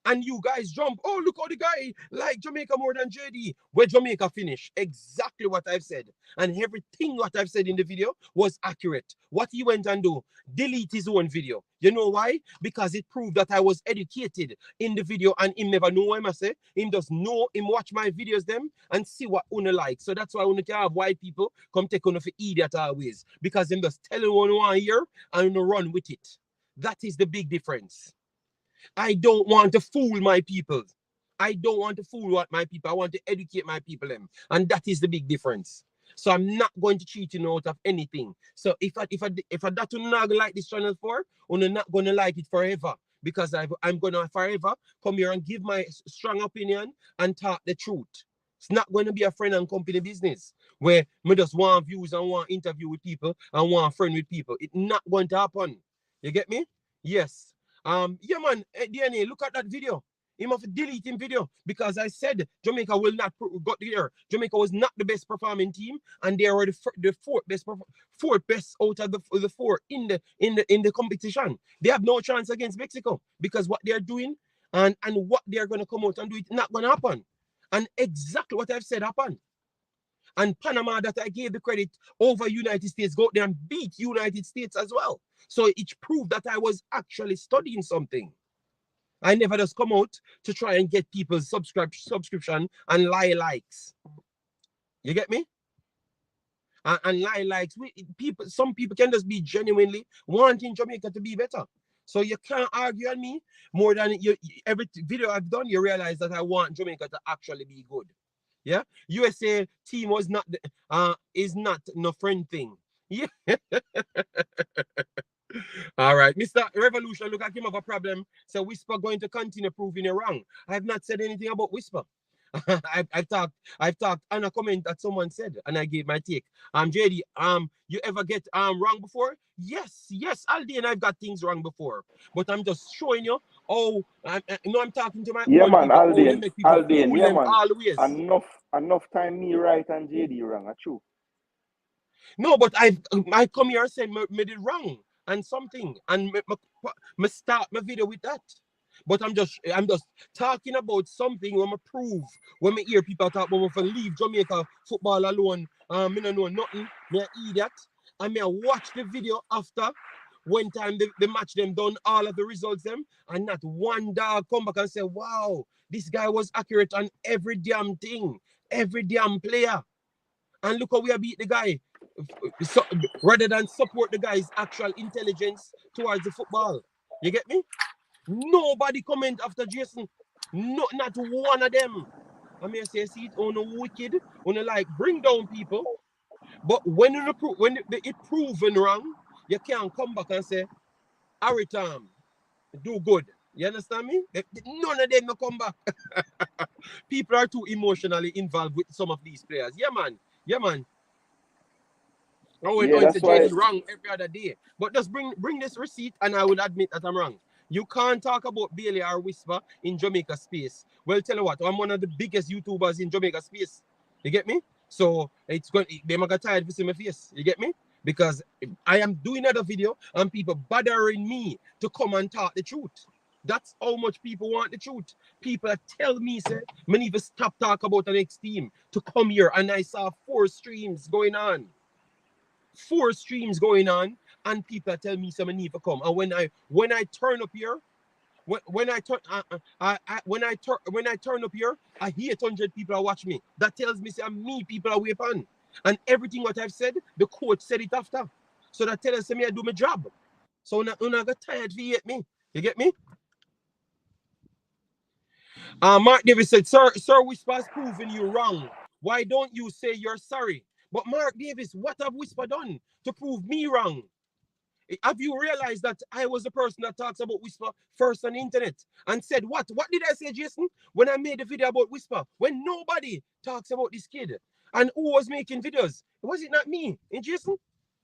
And you guys jump. Oh, look how the guy like Jamaica more than JD. Where Jamaica finish. Exactly what I've said. And everything what I've said in the video was accurate. What he went and do, delete his own video. You know why? Because it proved that I was educated in the video and him never know what I say. Him just know, him watch my videos them and see what una like. So that's why una can have white people come take on for idiot always. Because him just tell you one here and run with it. That is the big difference. I don't want to fool my people. I don't want to fool my people. I want to educate my people. And that is the big difference. So I'm not going to cheat you out of anything. So if I that will not like this channel for, I'm not going to like it forever. Because I'm going to forever come here and give my strong opinion and talk the truth. It's not going to be a friend and company business where me just want views and want interview with people and want friend with people. It's not going to happen. You get me? Yes. Yeah, man, DNA, look at that video. He must delete him video because I said Jamaica will not got there. Jamaica was not the best performing team, and they were the fourth best out of the 4 in the competition. They have no chance against Mexico because what they're doing and what they're gonna come out and do, it's not gonna happen. And exactly what I've said happened. And Panama, that I gave the credit over United States, go out there and beat United States as well. So it proved that I was actually studying something. I never just come out to try and get people's subscription and lie likes. You get me? And lie likes. Some people can just be genuinely wanting Jamaica to be better. So you can't argue on me more than every video I've done, you realize that I want Jamaica to actually be good. Yeah, USA team was not is not no friend thing. Yeah. All right, Mr. Revolution, look like him have a problem. So Whisper going to continue proving you wrong. I have not said anything about Whisper. I've talked on a comment that someone said, and I gave my take. JD, you ever get wrong before? Yes, Aldi, and I've got things wrong before. But I'm just showing you. Oh, I'm talking to my yeah, own man, people. Alden, yeah, man. Always. Enough time me right and JD wrong, true. No, but I come here and say me did wrong and something, and me start my video with that. But I'm just talking about something when I prove, when I hear people talk about if I leave Jamaica football alone, me no know nothing, me an idiot. And me I watch the video after when time the match them done all of the results them, and not one dog come back and say, wow, this guy was accurate on every damn thing, every damn player. And look how we have beat the guy. So, rather than support the guy's actual intelligence towards the football. You get me? Nobody comment after Jason. No, not one of them. I mean, I say, see it on a wicked, on a like bring down people. But when it proven wrong, you can't come back and say, Aritam, do good. You understand me? None of them will come back. People are too emotionally involved with some of these players. Yeah, man. Yeah, man. I went on to JD wrong every other day. But just bring this receipt and I will admit that I'm wrong. You can't talk about Bailey or Whisper in Jamaica space. Well, tell you what, I'm one of the biggest YouTubers in Jamaica space. You get me? So it's going they might get tired of seeing my face. You get me? Because I am doing another video and people bothering me to come and talk the truth. That's how much people want the truth. People tell me, say, me need to stop talk about the next team to come here, and I saw 4 streams going on. 4 streams going on, and people tell me some need to come. And when I turn up here, when I turn up here, I hear 800 people are watch me. That tells me say me people are way on. And everything what I've said, the coach said it after. So that tells me I do my job. So I got tired for me. You get me? Mark Davis said, Sir Whisper's proving you wrong. Why don't you say you're sorry? But Mark Davis, what have Whisper done to prove me wrong? Have you realized that I was the person that talks about Whisper first on the internet and said what? What did I say, Jason, when I made the video about Whisper? When nobody talks about this kid. And who was making videos? Was it not me? And Jason?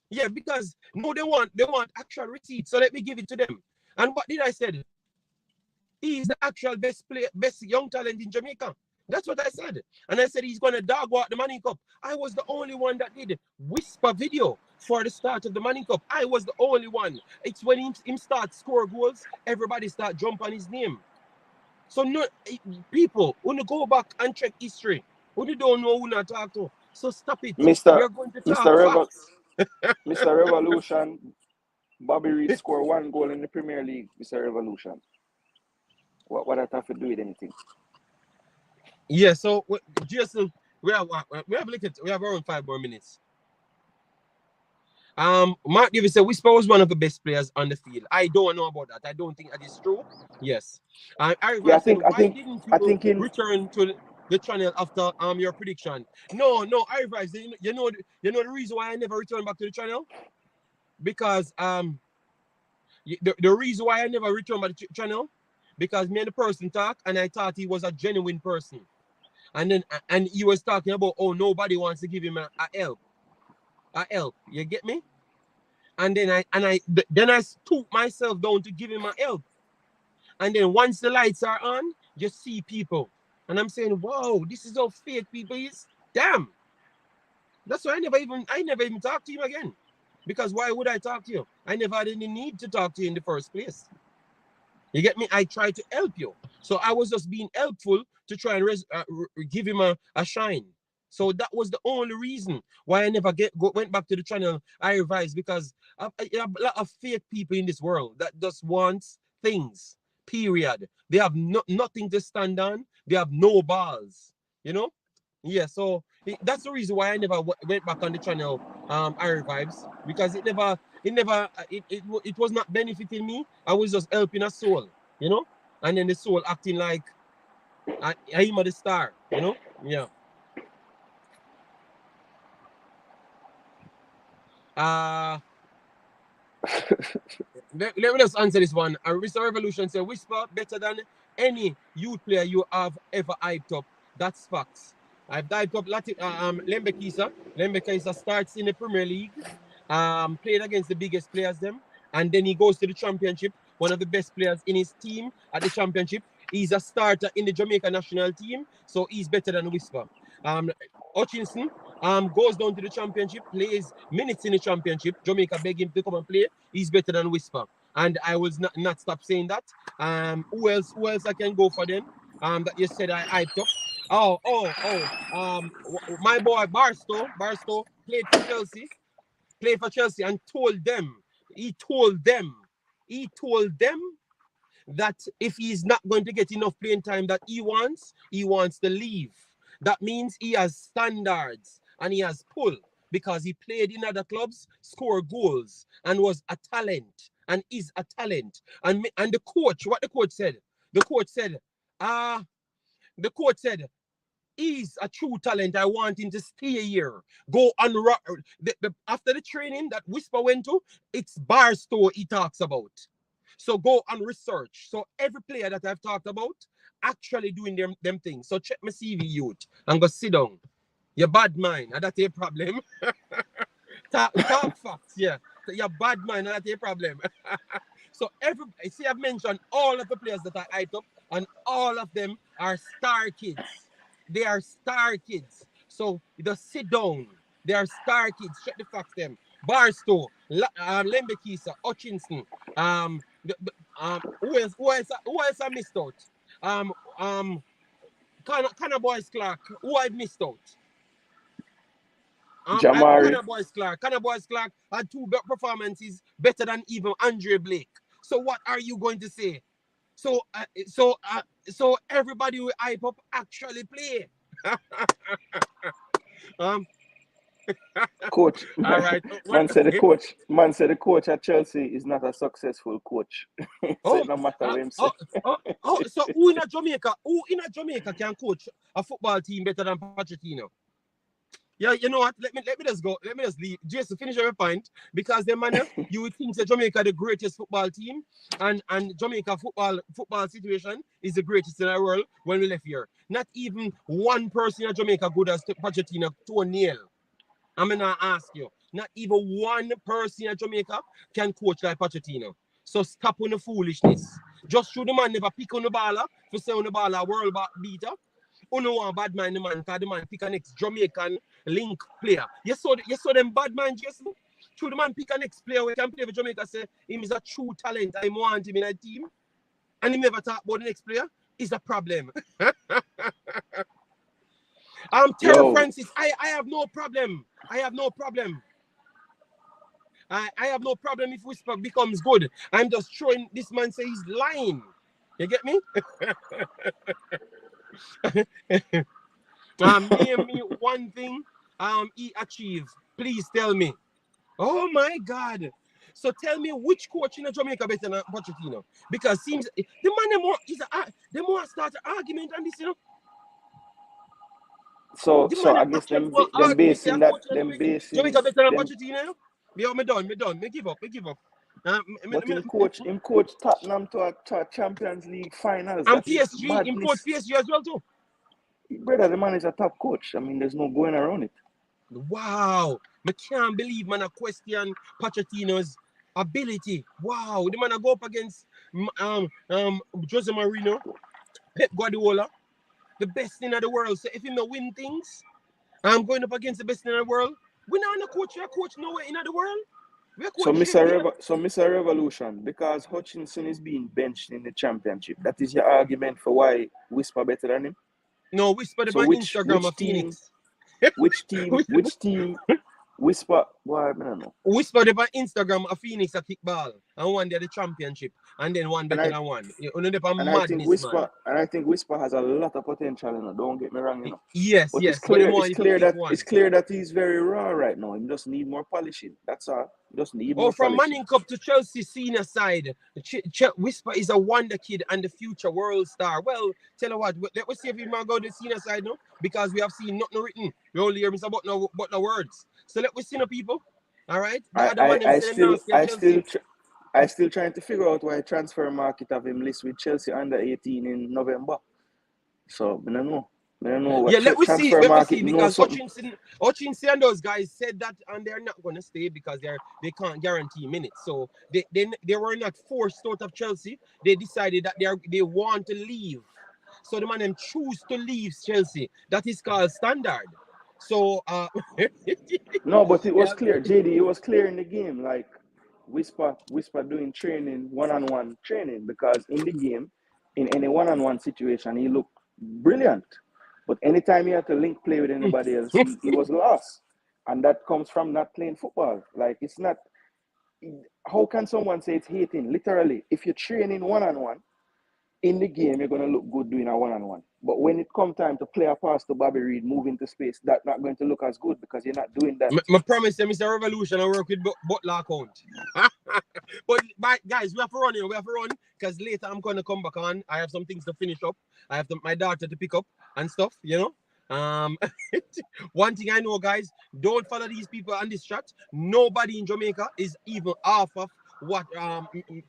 Yeah, because no, they want actual receipts. So let me give it to them. And what did I say? He is the actual best young talent in Jamaica. That's what I said. And I said he's gonna dog walk the Manning Cup. I was the only one that did whisper video for the start of the Manning Cup. I was the only one. It's when him start score goals, everybody start jump on his name. So no people, when you go back and check history, when you don't know who not talk to. So stop it. Mr. You're going to talk facts. Mr. Revolution, Bobby Reed scored 1 goal in the Premier League, Mr. Revolution. What that have to do with anything? Yeah, so Jason, we have around 5 more minutes. Mark Davis said Whisper was one of the best players on the field. I don't know about that. I don't think that is true. Yes. I think didn't you return to the channel after your prediction? No, I revised. You know the reason why I never returned back to the channel? Because the reason why I never returned back to the channel, because me and the person talk and I thought he was a genuine person. And he was talking about, oh, nobody wants to give him a help. A help. You get me? And then I stoop myself down to give him a help. And then once the lights are on, you see people. And I'm saying, wow, this is how fake people is. Damn. That's why I never even talked to him again. Because why would I talk to you? I never had any need to talk to you in the first place. You get me? I tried to help you. So I was just being helpful to try and give him a shine. So that was the only reason why I never went back to the channel. I revised because I have a lot of fake people in this world that just wants things, period. They have nothing to stand on. They have no balls, you know? Yeah, so that's the reason why I never went back on the channel, I revives, because it was not benefiting me. I was just helping a soul, you know? And then the soul acting like I'm the star, you know? Yeah. Let me just answer this one. Mr. Revolution said, Whisper better than any youth player you have ever hyped up. That's facts. I've hyped up Lembe Kisa. Lembe Kisa starts in the Premier League, played against the biggest players them, and then he goes to the championship, one of the best players in his team at the championship. He's a starter in the Jamaica national team, so he's better than Whisper. Hutchinson goes down to the championship, plays minutes in the championship. Jamaica beg him to come and play. He's better than Whisper. And I will not stop saying that. Who else I can go for them? That you said I hyped up. My boy Barstow played for Chelsea and told them that if he's not going to get enough playing time that he wants to leave. That means he has standards and he has pull because he played in other clubs, scored goals, and was a talent and is a talent. And the coach, what the coach said? The coach said, he's a true talent. I want him to stay here. Go on. After the training that Whisper went to, it's Barstow he talks about. So go and research. So every player that I've talked about actually doing them things. So check my CV, youth, and go sit down. You're bad mind, and that's your problem. talk facts, yeah. So you're bad mind, and that's your problem. So I've mentioned all of the players that I hyped up, and all of them are star kids. They are star kids. So just sit down. They are star kids. Check the facts them. Barstow, Lembe Kisa, Hutchinson, who else I missed out? Connor Boys Clark, who I missed out? Jamari. Connor Boys Clark had 2 performances better than even Andre Blake. So what are you going to say? So everybody who hype up actually play. Coach. All right. Man said the coach at Chelsea is not a successful coach. So no matter what him say. So who in Jamaica can coach a football team better than Pochettino? Yeah, you know what? Let me just go. Let me just leave. Just to finish your point, because the man you would think that Jamaica the greatest football team, and Jamaica football situation is the greatest in the world when we left here. Not even one person in Jamaica good as Pochettino toenail. I'm gonna ask you. Not even one person in Jamaica can coach like Pochettino. So stop on the foolishness. Just show the man never pick on the baller for say on the baller world beater. Uno want bad man the man, because the man pick a next Jamaican link player. You saw them bad man, Jason. True, the man pick a next player who can play for Jamaica, say him is a true talent. I want him in a team. And he never talk about the next player. Is a problem. Terry Francis, I have no problem. I have no problem. I have no problem if Whisper becomes good. I'm just showing this man say he's lying. You get me? Name me one thing he achieved. Please tell me. Oh my God. So tell me which coach in Jamaica better than Pochettino? Because seems the man they more start an argument on this, you know. So I guess them basing Jamaica better than Pochettino. Me done. Me give up. But him coach Tottenham to a Champions League finals. And PSG, him coach PSG as well too. Brother, the man is a top coach. I mean, there's no going around it. Wow. I can't believe man a question Pochettino's ability. Wow. The man a go up against Jose Mourinho, Pep Guardiola, the best in the world. So if he no win things, I'm going up against the best in the world. We not a coach nowhere in the world. So Mr. Revolution, because Hutchinson is being benched in the championship, that is your argument for why Whisper better than him? No, Whisper the Instagram of Phoenix. Which team Whisper? Well, I don't know. Whisper the Instagram of Phoenix a kickball and one day the championship and then one better than one. I think Whisper has a lot of potential. You know, don't get me wrong. You know. Yes, but yes. It's clear that he's very raw right now. He just need more polishing. That's all. He just need more from polishing. Manning Cup to Chelsea senior side, Whisper is a wonder kid and the future world star. Well, tell you what, let's see if he might go to the senior side now, because we have seen nothing written. We only hear about no words. So let we see the people. All right. I still trying to figure out why transfer market have him list with Chelsea under 18 in November. So I don't know. Yeah, let me see because Hutchinson and those guys said that and they're not gonna stay because they can't guarantee minutes. So they were not forced out of Chelsea. They decided that they want to leave. So the man them choose to leave Chelsea. That is called standard. So no, but it was clear, JD. It was clear in the game, like Whisper doing training, one-on-one training, because in the game, in any one-on-one situation, he looked brilliant. But anytime he had to link play with anybody else, he was lost, and that comes from not playing football. Like it's not. How can someone say it's hating? Literally, if you're training one-on-one in the game, you're gonna look good doing a one-on-one. But when it comes time to play a pass to Bobby Reed, move into space, that's not going to look as good because you're not doing that. I promise you, Mr. Revolution, I work with Butler account. but guys, we have to run because later I'm going to come back on. I have some things to finish up. I have my daughter to pick up and stuff, you know. One thing I know, guys, don't follow these people on this chat. Nobody in Jamaica is even half of what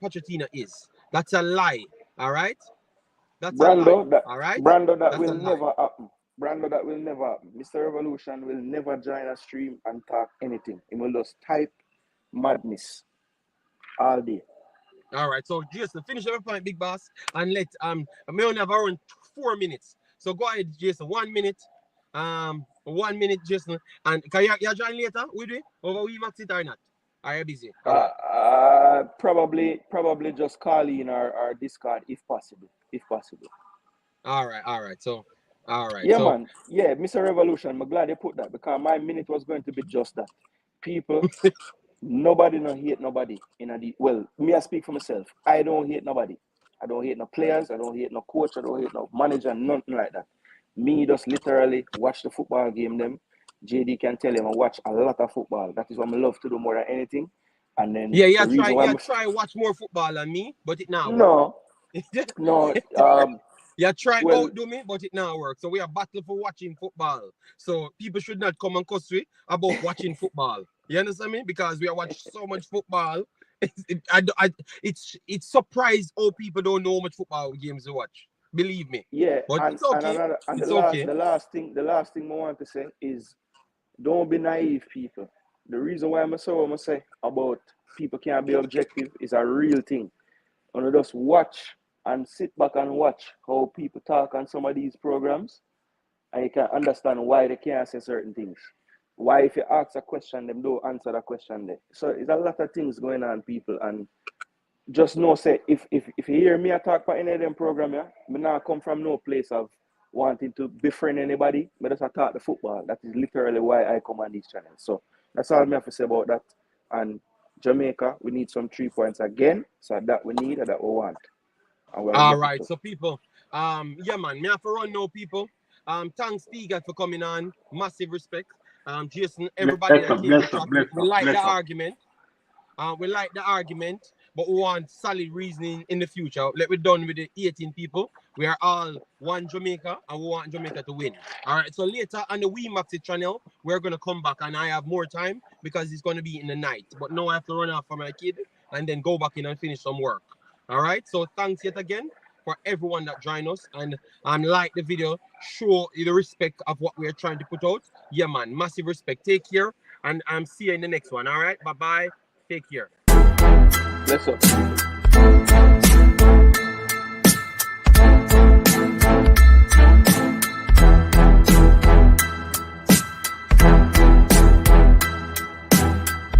Pochettino is. That's a lie, all right? That's Brando, a lie. All right? Brando, that will never happen. Brando, that will never happen. Mr. Revolution will never join a stream and talk anything. He will just type madness all day. All right. So Jason, finish your point, big boss, and let may only have around 4 minutes. So go ahead, Jason. 1 minute. 1 minute, Jason. And can you join later with me over Wemaxit or not? Are you busy? Probably just call in our Discord if possible. All right. So, all right. Yeah, man. Yeah, Mr. Revolution, I'm glad you put that because my minute was going to be just that. People, nobody no hate nobody. Well, me I speak for myself. I don't hate nobody. I don't hate no players. I don't hate no coach. I don't hate no manager. Nothing like that. Me just literally watch the football game. Them JD can tell him I watch a lot of football. That is what I love to do more than anything. And then try watch more football than me, but it now. No. You try Well, outdo me, but it now work. So we are battle for watching football. So people should not come and cuss me about watching football. You understand me? Because we are watching so much football. It's surprised how people don't know how much football games to watch. Believe me. yeah, But and it's okay. another and It's okay. the last thing I want to say is don't be naive, people. The reason why I'm say about people can't be objective is a real thing. And just watch and sit back and watch how people talk on some of these programs, and you can understand why they can't say certain things. Why, if you ask a question, them don't answer the question there. So it's a lot of things going on, people, and just know, say, if you hear me talk about any of them program, yeah, me not come from no place of wanting to befriend anybody, but just talk the football. That is literally why I come on these channels. So that's all I have to say about that. And Jamaica, we need some 3 points again. So that we need and that we want. And we'll All get it right, to. so people, yeah, man, me have to run now, people. Thanks, Tegan, for coming on. Massive respect. Jason, everybody that came to chat. We like the argument. We like the argument, but we want solid reasoning in the future. Let we done with the 18 people. We are all one Jamaica, and we want Jamaica to win. All right. So later on the Wemaxit channel, we're gonna come back, and I have more time because it's gonna be in the night. But now I have to run off for my kid and then go back in and finish some work. All right. So thanks yet again for everyone that joined us, and like the video, show the respect of what we're trying to put out. Yeah, man. Massive respect. Take care, and see you in the next one. All right. Bye bye. Take care. Bless up.